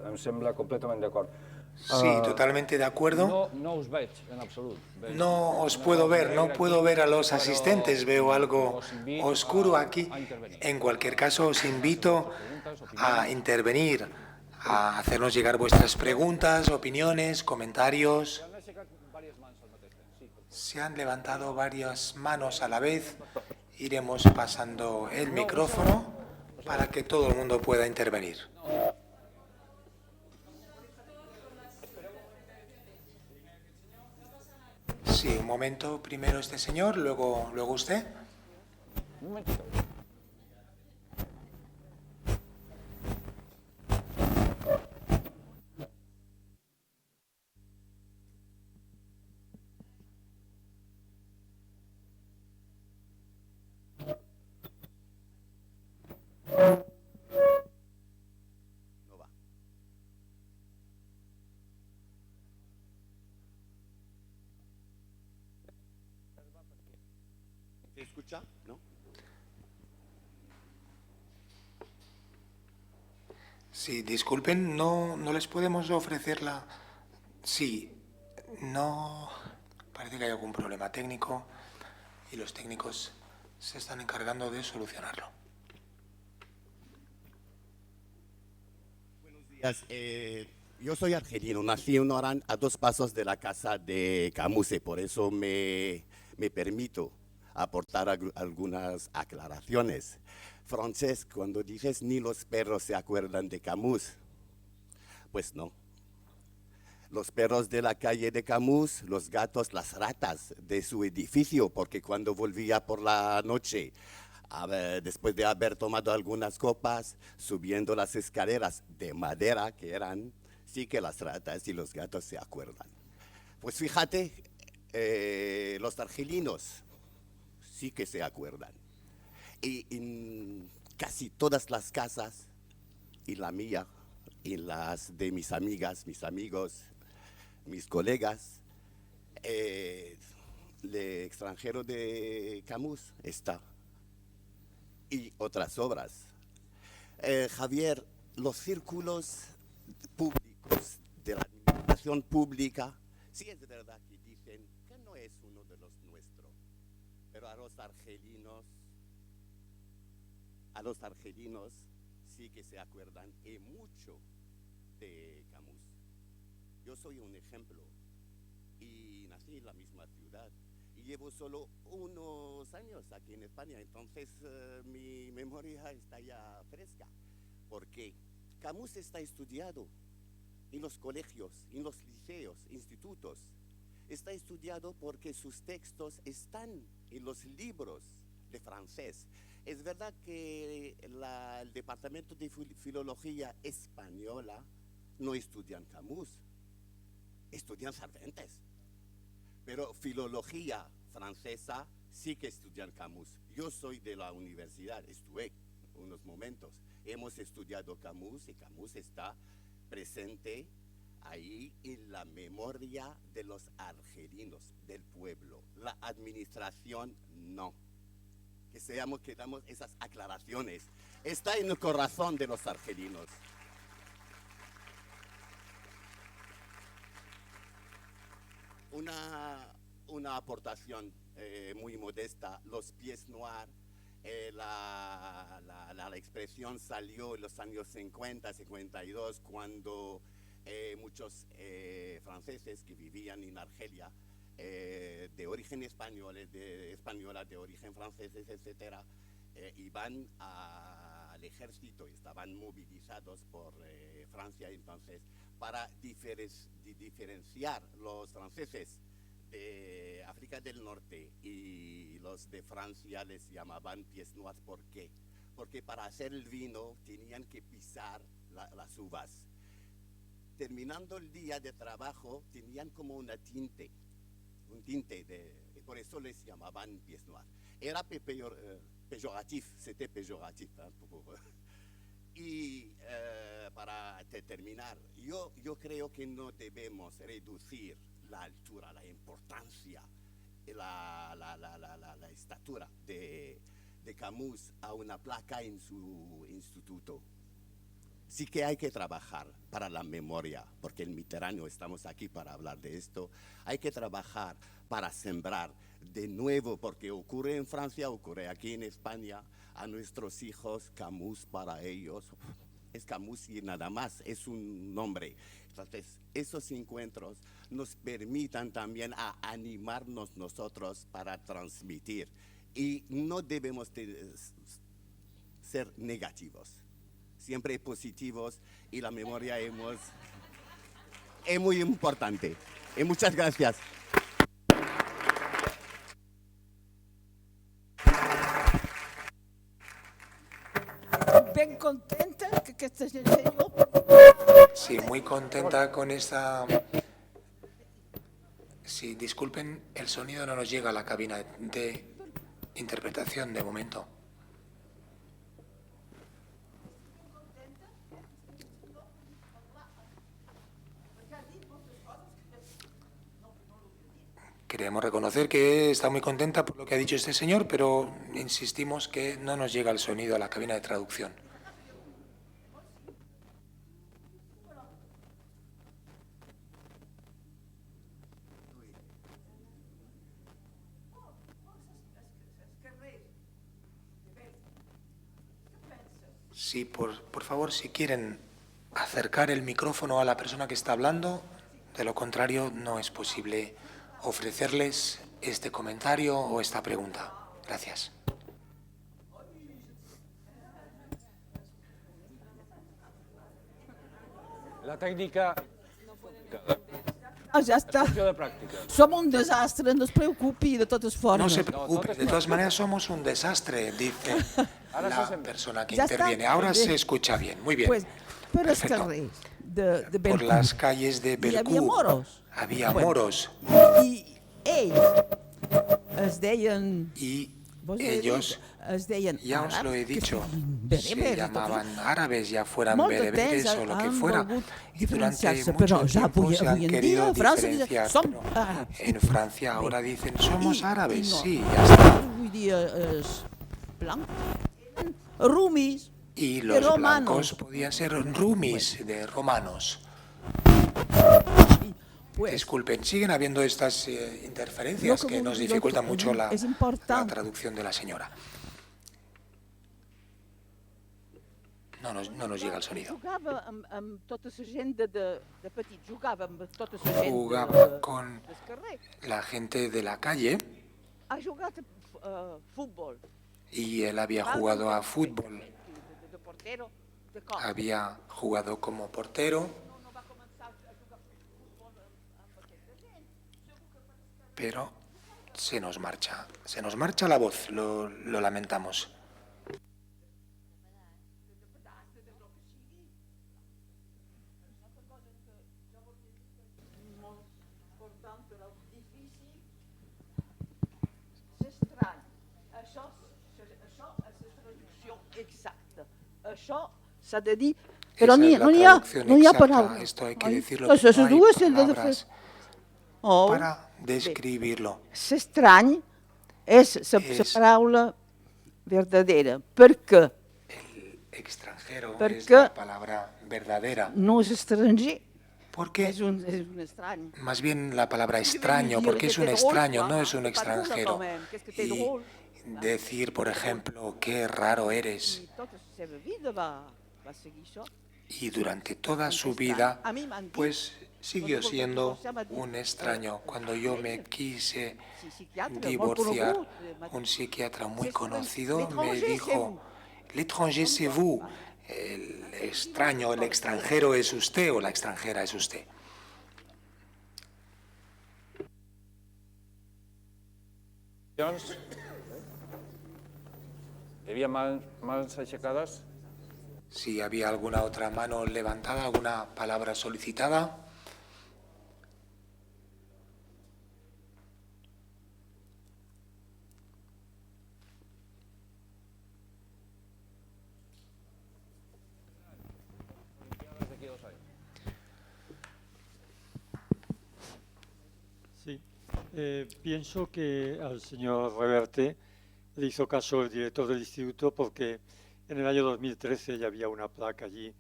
Em sembla completament d'acord. Sí, totalmente de acuerdo. No us veig en absolut. No os puedo ver, no puedo ver a los asistentes, veo algo oscuro aquí. En cualquier caso, os invito a intervenir, a hacernos llegar vuestras preguntas, opiniones, comentarios. Se han levantado varias manos a la vez. Iremos pasando el micrófono para que todo el mundo pueda intervenir. Sí, un momento. Primero este señor, luego usted. Un momentito. No va. ¿Se escucha? ¿No? Sí, disculpen, no les podemos ofrecer la... Sí, no... Parece que hay algún problema técnico y los técnicos se están encargando de solucionarlo. Buenos días. Yo soy argelino, nací en Oran, a 2 pasos de la casa de Camus, por eso me permito aportar algunas aclaraciones. Francés, cuando dices ni los perros se acuerdan de Camus, pues no. Los perros de la calle de Camus, los gatos, las ratas de su edificio, porque cuando volvía por la noche, después de haber tomado algunas copas, subiendo las escaleras de madera que eran, sí que las ratas y los gatos se acuerdan. Pues fíjate, los argelinos sí que se acuerdan. Y en casi todas las casas, y la mía, y las de mis amigas, mis amigos, mis colegas, el extranjero de Camus está. Y otras obras. Javier, los círculos públicos de la administración pública, sí es verdad que dicen que no es uno de los nuestros, pero a los argelinos sí que se acuerdan y mucho de Camus. Yo soy un ejemplo y nací en la misma ciudad y llevo solo unos años aquí en España, entonces mi memoria está ya fresca, porque Camus está estudiado en los colegios, en los liceos, institutos. Está estudiado porque sus textos están en los libros de francés. Es verdad que el Departamento de Filología Española no estudian Camus, estudian Cervantes. Pero filología francesa sí que estudian Camus. Yo soy de la universidad, estuve unos momentos. Hemos estudiado Camus y Camus está presente ahí en la memoria de los argelinos, del pueblo. La administración no. Que damos esas aclaraciones. Está en el corazón de los argelinos. Una aportación muy modesta, los pieds noirs, la expresión salió en los años 50, 52, cuando muchos franceses que vivían en Argelia, de origen español, española, de origen franceses, etcétera, iban al ejército, estaban movilizados por Francia entonces, para diferenciar los franceses de África del Norte y los de Francia les llamaban pieds noirs. ¿Por qué? Porque para hacer el vino tenían que pisar las uvas. Terminando el día de trabajo tenían como un tinte y por eso les llamaban pieds noirs. Era pejoratif, c'était pejoratif. Y para terminar, yo creo que no debemos reducir la altura, la importancia, la estatura de Camus a una placa en su instituto. Sí que hay que trabajar para la memoria, porque en Mediterráneo estamos aquí para hablar de esto. Hay que trabajar para sembrar de nuevo, porque ocurre en Francia, ocurre aquí en España, a nuestros hijos, Camus para ellos es Camus y nada más, es un nombre. Entonces, esos encuentros nos permitan también a animarnos nosotros para transmitir. Y no debemos ser negativos, siempre positivos, y la memoria es muy importante. Y muchas gracias. ben contenta que este señor... Sí, muy contenta con esta... Sí, disculpen, el sonido no nos llega a la cabina de interpretación de momento. Queremos reconocer que está muy contenta por lo que ha dicho este señor, pero insistimos que no nos llega el sonido a la cabina de traducción. Sí, por favor, si quieren acercar el micrófono a la persona que está hablando, de lo contrario no es posible ofrecerles este comentario o esta pregunta. Gracias. La técnica... Ja està. De práctica. Som un desastre, no es preocupi, de totes formes. No se preocupe, de todas maneras somos un desastre, dice la persona que interviene. Ahora se escucha bien, muy bien. Pues, per els Perfecto. carrers de Por Belcourt las calles de hi havia Belcourt moros. había Bueno, moros I ells es deien... y vos he ellos, dit, es deien ya os lo he àrabs, que dicho, són se bereberes, llamaban árabes, ya fueran Molt de bereberes temps o lo que han fuera. volgut Y durante diferenciar-se, mucho però ja tiempo se han avui en querido dia a França diferenciar. som Pero àrabs. en Francia ahora dicen somos I árabes, no, sí, ya está. Vull dir, els blancs, rumis, Y de los romanos. blancos podían ser rumis de romanos. Pues, Disculpen, siguen habiendo estas interferencias Lo que que nos lo dificultan que mucho la es important. traducción de la señora. No nos llega el sonido. jugava amb tota la gent de petit, jugava amb tota la gent Jugaba con del carrer. la gente de la calle Ha jugat a futbol. y él había jugado a fútbol, De portero, de cop. había jugado como portero, pero se nos marcha la voz, lo lamentamos. S'estrany. Això és la traducció exacta. Això s'ha de dir... Però Esa es la no n'hi ha traducción paraula. exacta, esto hay que Oi? decirlo, Això no és hay dues hem de fer. palabras Oh. para describirlo. S'estrany és la paraula verdadera. Per què? Extranjero ¿Por es qué? la palabra verdadera. No és estranger. Porque És un estrany. más bien la palabra extraño, porque es un extraño, no es un extranjero. Y decir, por ejemplo, qué raro eres. I tota la seva vida va seguir això. Y durante toda su vida, pues siguió siendo un extraño. Cuando yo me quise divorciar, un psiquiatra muy conocido me dijo, l'étranger c'est vous, el extraño, el extranjero es usted o la extranjera es usted. ¿Había mans aixecades? Si había alguna otra mano levantada, alguna palabra solicitada. Sí, pienso que al señor Reverte le hizo caso el director del instituto porque en el año 2013 ya había una placa allí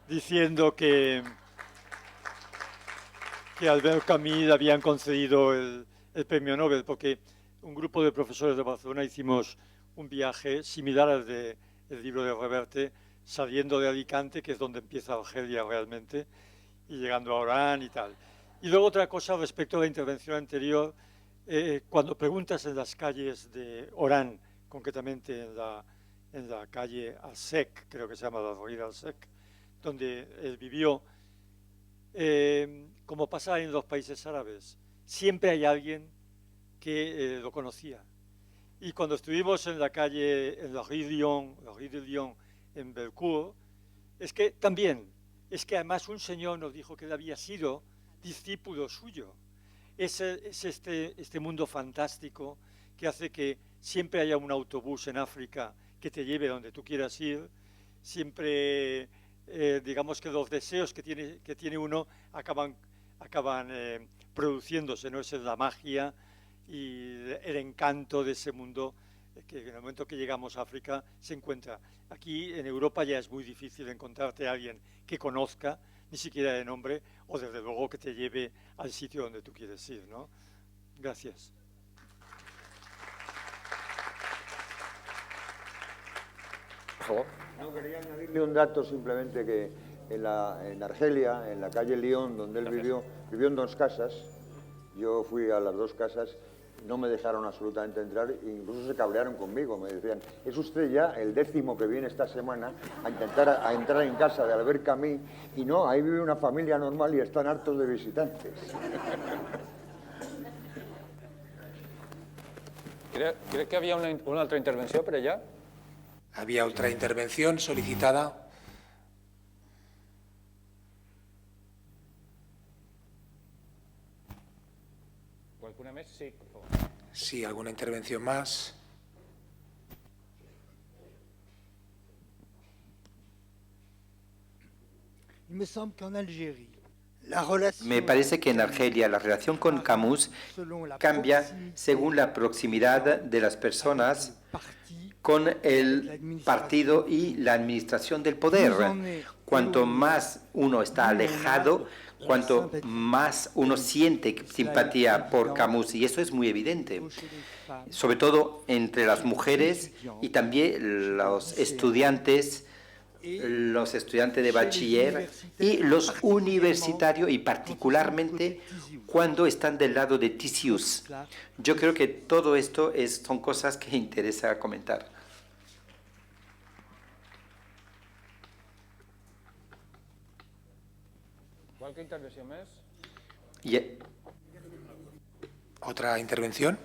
diciendo que Albert Camus le habían concedido el premio Nobel, porque un grupo de profesores de Barcelona hicimos un viaje similar al del libro de Reverte, saliendo de Alicante, que es donde empieza Argelia realmente, y llegando a Orán y tal. Y luego otra cosa respecto a la intervención anterior, cuando preguntas en las calles de Orán, concretamente en la calle Al-Sec, creo que se llama la avenida Al-Sec, donde él vivió, como pasa en los países árabes, siempre hay alguien que lo conocía. Y cuando estuvimos en la calle, en la Rue de Lyon, en Belcourt, es que también, es que además un señor nos dijo que él había sido discípulo suyo. Es este mundo fantástico que hace que siempre haya un autobús en África que te lleve donde tú quieras ir. Siempre, digamos que los deseos que tiene uno acaban produciéndose, ¿no? Esa es la magia y el encanto de ese mundo que en el momento que llegamos a África se encuentra. Aquí en Europa ya es muy difícil encontrarte a alguien que conozca, ni siquiera de nombre, o desde luego que te lleve al sitio donde tú quieres ir, ¿no? Gracias. No, quería añadirle un dato simplemente que en Argelia, en la calle Lyon, donde él vivió en 2 casas. Yo fui a las 2 casas, no me dejaron absolutamente entrar e incluso se cabrearon conmigo. Me decían, es usted ya el 10º que viene esta semana a intentar entrar en casa de Albert Camus y no, ahí vive una familia normal y están hartos de visitantes. ¿Cree que había una otra intervención per allá? Había otra intervención solicitada. ¿Alguna vez? Sí, por favor. Sí, alguna intervención más. Me parece que en Argelia la relación con Camus cambia según la proximidad de las personas con el partido y la administración del poder. Cuanto más uno está alejado, cuanto más uno siente simpatía por Camus, y eso es muy evidente, sobre todo entre las mujeres y también los estudiantes de bachiller y los universitarios, y particularmente cuando están del lado de Tisius. Yo creo que todo esto son cosas que interesa comentar. ¿Cualquier intervención más? ¿Otra intervención?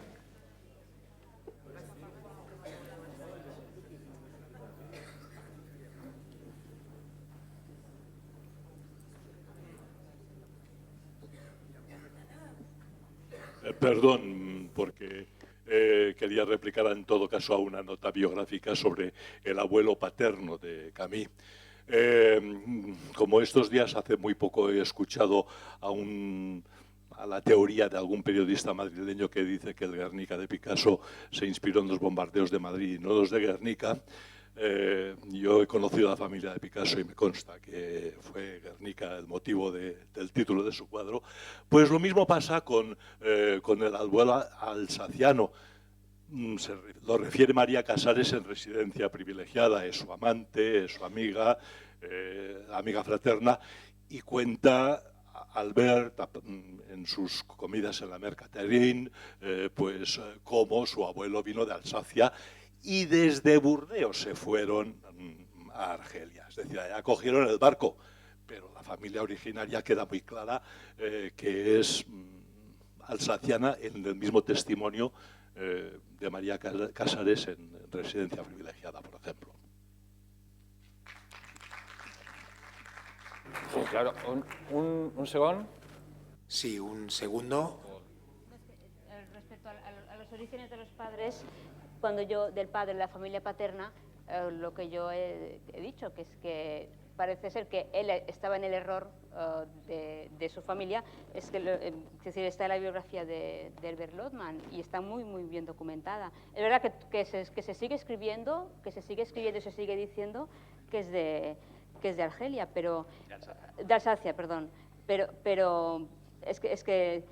Perdón, porque quería replicar en todo caso a una nota biográfica sobre el abuelo paterno de Camus. Como estos días hace muy poco he escuchado a la teoría de algún periodista madrileño que dice que el Guernica de Picasso se inspiró en los bombardeos de Madrid y no los de Guernica. Yo he conocido a la familia de Picasso y me consta que fue Guernica el motivo del título de su cuadro. Pues lo mismo pasa con el abuelo alsaciano. Lo refiere María Casares en Residencia Privilegiada, es su amante, es su amiga, amiga fraterna, y cuenta Albert en sus comidas en la Mercaterín, pues cómo su abuelo vino de Alsacia y desde Burdeos se fueron a Argelia. Es decir, allá cogieron el barco, pero la familia originaria queda muy clara que es alsaciana en el mismo testimonio de María Casares en Residencia Privilegiada, por ejemplo. Sí, claro. ¿Un segundo? Sí, un segundo. Respecto a los orígenes de los padres, del padre, de la familia paterna, lo que yo he dicho, que es que parece ser que él estaba en el error de su familia, es decir, está en la biografía de Herbert Lotman y está muy, muy bien documentada. Es verdad que se sigue escribiendo, y se sigue diciendo que es de Argelia, pero de Alsacia, perdón, pero es que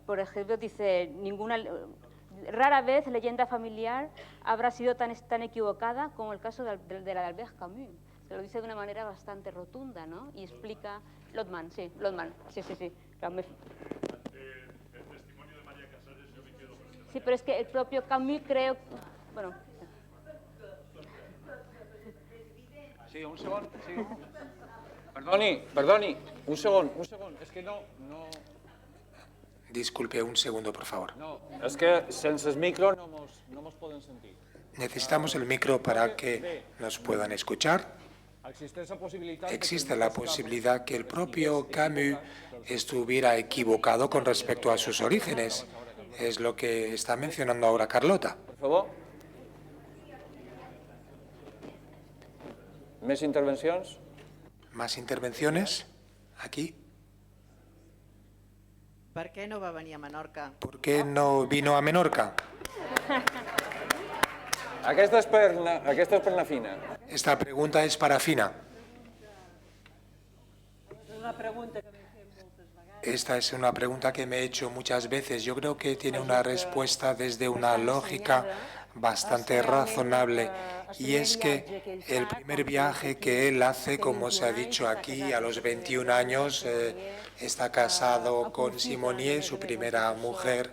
por ejemplo dice rara vez leyenda familiar habrá sido tan equivocada como el caso de la de Albert Camus. Se lo dice de una manera bastante rotunda, ¿no? Y explica Lotman, sí. Claro, el testimonio de María Casares yo me quedo con sí, pero es que el propio Camus creo... Bueno... Sí, un segundo, sí. Perdoni, un segundo. Es que no... Disculpe un segundo, por favor. No, és que sense el micro no mos poden sentir. Necesitamos el micro para que nos puedan escuchar. Existe la posibilidad que el propio Camus estuviera equivocado con respecto a sus orígenes. Es lo que está mencionando ahora Carlota. Por favor. ¿Més intervencions? ¿Más intervenciones? Aquí. Per què no va venir a Menorca? ¿Por qué no vino a Menorca? Aquesta és per na Fina. Esta pregunta es para Fina. Esta es una pregunta que me he hecho muchas veces. Yo creo que tiene una respuesta desde una lógica bastante razonable, y es que el primer viaje que él hace, como se ha dicho aquí, a los 21 años, está casado con Simonier, su primera mujer.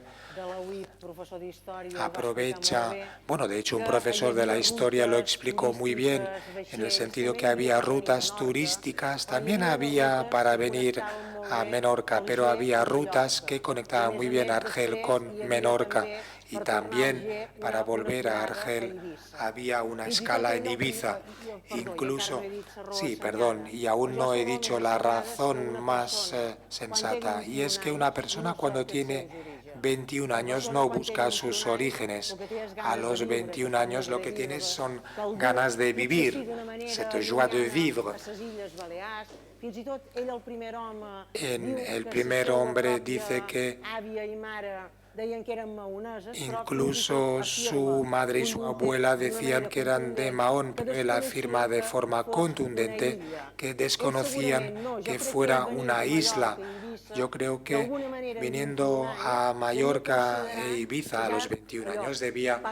Aprovecha, bueno, de hecho un profesor de la historia lo explicó muy bien, en el sentido que había rutas turísticas, también había para venir a Menorca, pero había rutas que conectaban muy bien Argel con Menorca, y también para volver a Argel había una escala en Ibiza. Incluso, sí, perdón, y aún no he dicho la razón más sensata, y es que una persona cuando tiene 21 años no busca sus orígenes. A los 21 años lo que tienes son ganas de vivir, cette joie de vivre. El primer hombre dice que incluso su madre y su abuela decían que eran de Mahón, pero él afirma de forma contundente que desconocían que fuera una isla. Yo creo que viniendo a Mallorca e Ibiza a los 21 años debía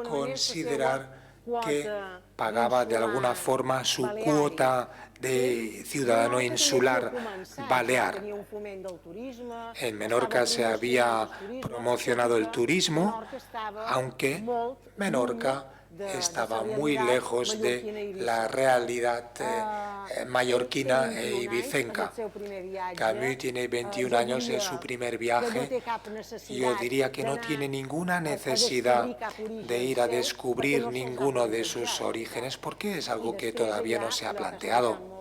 considerar que pagaba de alguna forma su cuota de ciudadano insular balear. En Menorca se había promocionado el turismo, aunque Menorca estaba muy lejos de la realidad mallorquina e ibicenca. Camus tiene 21 años, es su primer viaje. Yo diría que no tiene ninguna necesidad de ir a descubrir ninguno de sus orígenes, porque es algo que todavía no se ha planteado.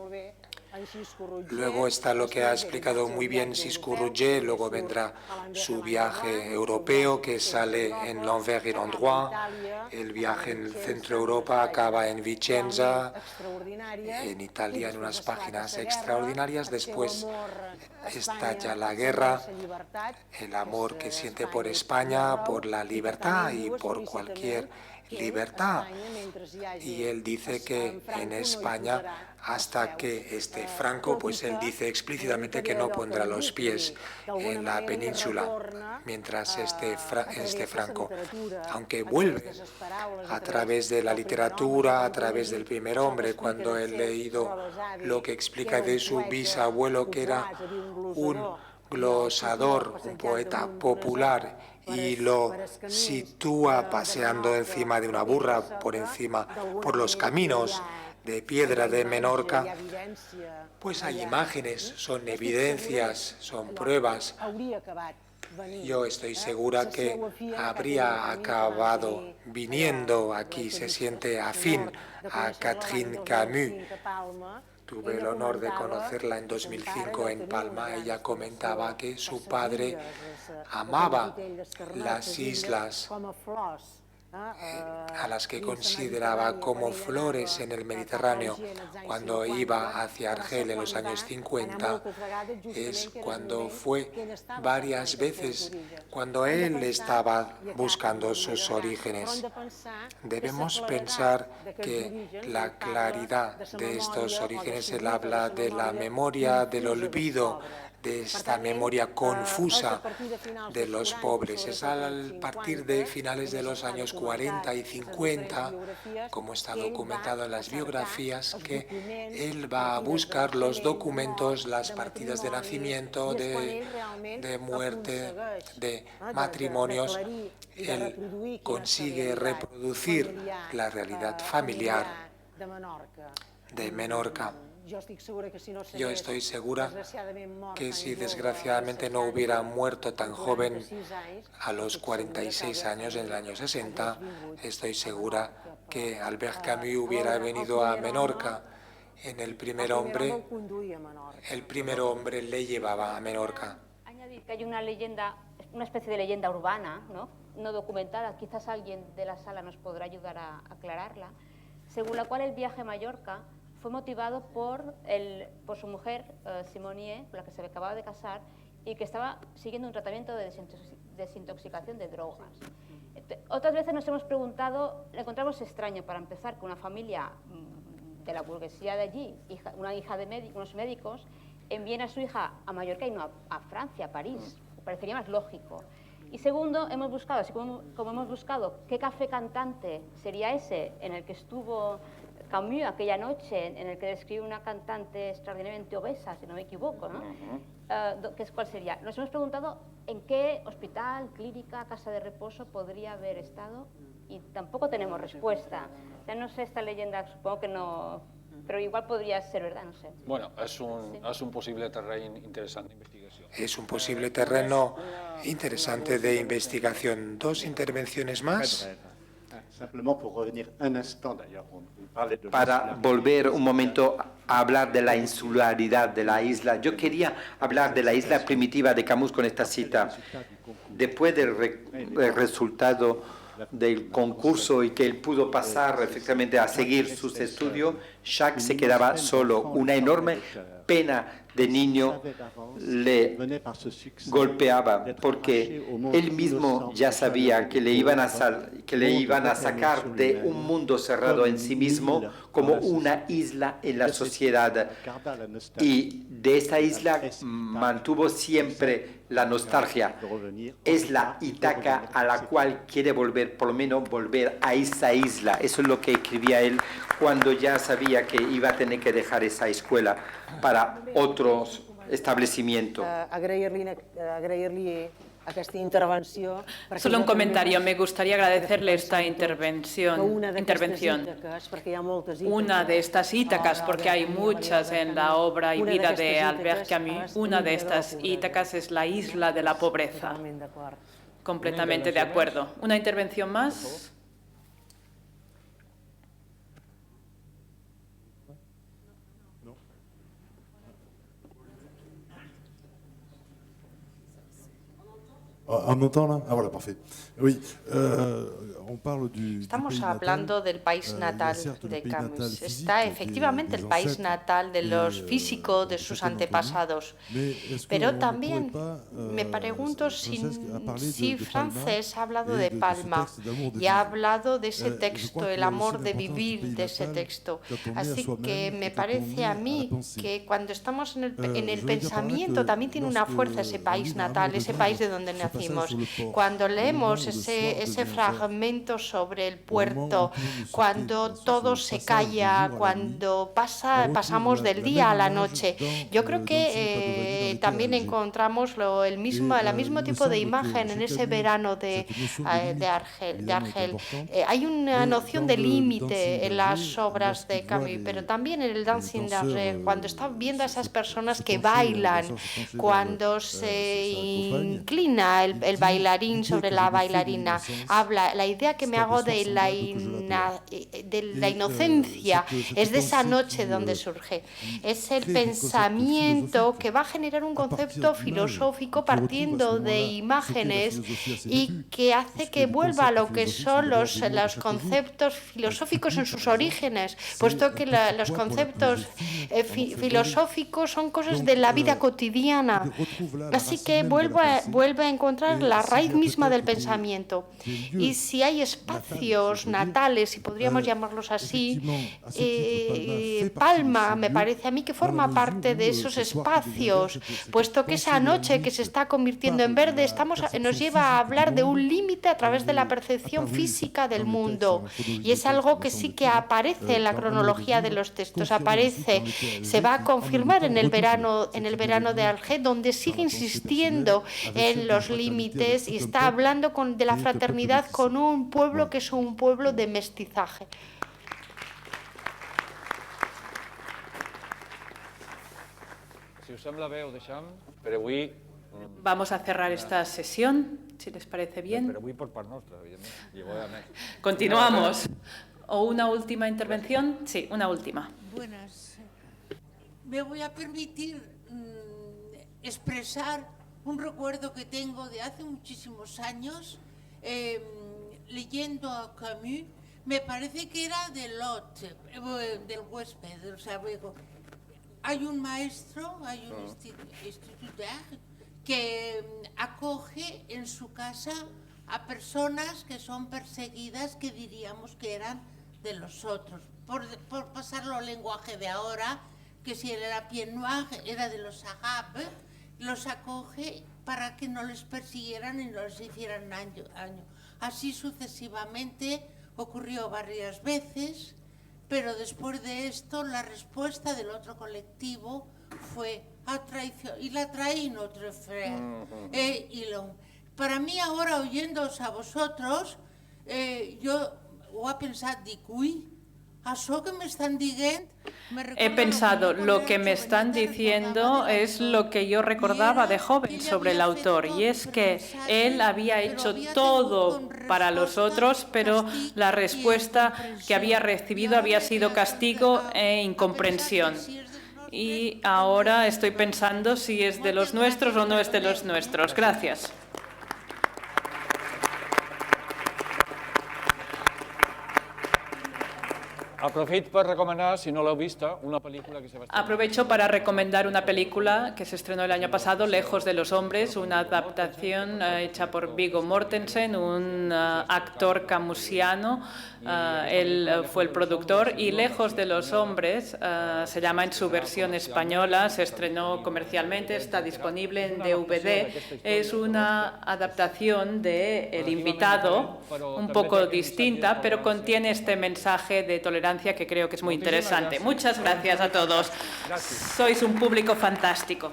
Luego está lo que ha explicado muy bien Siscu Roger, luego vendrá su viaje europeo que sale en l'Anvers et l'Endroit, el viaje en el centro de Europa acaba en Vicenza, en Italia en unas páginas extraordinarias, después estalla la guerra, el amor que siente por España, por la libertad y por cualquier libertad, y él dice que en España hasta que esté Franco, pues él dice explícitamente que no pondrá los pies en la península mientras esté Franco, aunque vuelve a través de la literatura, a través del primer hombre. Cuando he leído lo que explica de su bisabuelo, que era un glosador, un poeta popular, y lo sitúa paseando encima de una burra por los caminos de piedra de Menorca, pues hay imágenes, son evidencias, son pruebas. Yo estoy segura que habría acabado viniendo aquí, se siente afín a Catherine Camus. Tuve el honor de conocerla en 2005 en Palma. Ella comentaba que su padre amaba las islas a las que consideraba como flores en el Mediterráneo. Cuando iba hacia Argel en los años 50, es cuando fue varias veces cuando él estaba buscando sus orígenes. Debemos pensar que la claridad de estos orígenes, él habla de la memoria, del olvido, de esta memoria confusa de los pobres. Es a partir de finales de los años 40 y 50, como está documentado en las biografías, que él va a buscar los documentos, las partidas de nacimiento, de muerte, de matrimonios. Él consigue reproducir la realidad familiar de Menorca. Yo estoy segura que si desgraciadamente no hubiera muerto tan joven a los 46 años, en el año 60, estoy segura que Albert Camus hubiera venido a Menorca. El primer hombre le llevaba a Menorca. Añadir que hay una leyenda, una especie de leyenda urbana, no documentada, quizás alguien de la sala nos podrá ayudar a aclararla, según la cual el viaje a Mallorca fue motivado por su mujer, Simonier, con la que se acababa de casar, y que estaba siguiendo un tratamiento de desintoxicación de drogas. Otras veces nos hemos preguntado, le encontramos extraño, para empezar, que una familia de la burguesía de allí, una hija de unos médicos, envíen a su hija a Mallorca y no a Francia, a París. Parecería más lógico. Y segundo, hemos buscado, así como hemos buscado qué café cantante sería ese en el que estuvo Camus aquella noche, en el que describe una cantante extraordinariamente obesa, si no me equivoco, ¿no? ¿Cuál sería? Nos hemos preguntado en qué hospital, clínica, casa de reposo podría haber estado y tampoco tenemos respuesta. Ya no sé, esta leyenda supongo que no, pero igual podría ser verdad, no sé. Bueno, es un posible terreno interesante de investigación. Es un posible terreno interesante de investigación. Dos intervenciones más. Para volver un momento a hablar de la insularidad de la isla, yo quería hablar de la isla primitiva de Camus con esta cita. Después del resultado del concurso y que él pudo pasar efectivamente a seguir sus estudios, Jacques se quedaba solo. Una enorme pena de niño le golpeaba porque él mismo ya sabía que le iban a sacar de un mundo cerrado en sí mismo como una isla en la sociedad, y de esa isla mantuvo siempre la nostalgia. Es la Ítaca a la cual quiere volver, por lo menos volver a esa isla. Eso es lo que escribía él cuando ya sabía que iba a tener que dejar esa escuela para otros establecimientos. Solo un comentario. Me gustaría agradecerle esta intervención. Una de estas Ítacas, porque hay muchas en la obra y vida de Albert Camus, una de estas Ítacas es la isla de la pobreza. Completamente de acuerdo. ¿Una intervención más? On m'entend là? Ah voilà, parfait. Oui, on parle Estamos hablando del país natal de Camus. Está efectivamente el país natal de los físicos, de sus antepasados. Pero también me pregunto si Frances ha hablado de Palma y ha hablado de ese texto, el amor de vivir de ese texto. Así que me parece a mí que cuando estamos en el pensamiento también tiene una fuerza ese país natal, ese país de donde nacimos. Cuando leemos ese fragmento sobre el puerto, cuando todo se calla, cuando pasamos del día a la noche, yo creo que también encontramos el mismo tipo de imagen en ese verano de Argel. Hay una noción de límite en las obras de Camus, pero también en el Dancing d'Argel, cuando está viendo a esas personas que bailan, cuando se inclina el bailarín sobre la bailarina, habla, la idea que me hago de la inocencia es de esa noche donde surge. Es el pensamiento que va a generar un concepto filosófico partiendo de imágenes y que hace que vuelva a lo que son los conceptos filosóficos en sus orígenes, puesto que los conceptos filosóficos son cosas de la vida cotidiana. Así que vuelve a encontrar la raíz misma del pensamiento. Y si hay espacios natales, si podríamos llamarlos así, Palma me parece a mí que forma parte de esos espacios, puesto que esa noche que se está convirtiendo en verde nos lleva a hablar de un límite a través de la percepción física del mundo. Y es algo que sí que aparece en la cronología de los textos, se va a confirmar en el verano de Argel, donde sigue insistiendo en los límites y está hablando de la fraternidad con un pueblo que es un pueblo de mestizaje. Si us sembla bé, ho deixem per avui. Vamos a cerrar esta sesión, si les parece bien. Per avui per part nostra, evidentment. Continuamos. ¿O una última intervención? Sí, una última. Buenas. Me voy a permitir expresar un recuerdo que tengo de hace muchísimos años, leyendo a Camus. Me parece que era del huésped, o sea, hay un maestro, hay un instituteur que acoge en su casa a personas que son perseguidas, que diríamos que eran de los otros. Por pasarlo al lenguaje de ahora, que si era pied noir, era de los arabes, los acoge para que no les persiguieran y no les hicieran daño. Así sucesivamente ocurrió varias veces, pero después de esto la respuesta del otro colectivo fue a traición, y la traí notre frère. Para mí ahora, oyéndoos a vosotros, yo ho he pensat, dic, ui, això que me están dient... He pensado, lo que me están diciendo es lo que yo recordaba de joven sobre el autor, y es que él había hecho todo para los otros, pero la respuesta que había recibido había sido castigo e incomprensión. Y ahora estoy pensando si es de los nuestros o no es de los nuestros. Gracias. Aprofito per recomanar, si no l'heu vista, una pel·lícula que se va estrenar. Aprovecho para recomendar una película que se estrenó el año pasado, Lejos de los hombres, una adaptación hecha por Viggo Mortensen, un actor camusiano. Él fue el productor, y Lejos de los hombres se llama en su versión española, se estrenó comercialmente, está disponible en DVD. Es una adaptación de El invitado, un poco distinta, pero contiene este mensaje de tolerancia que creo que es muy interesante. Muchas gracias a todos. Sois un público fantástico.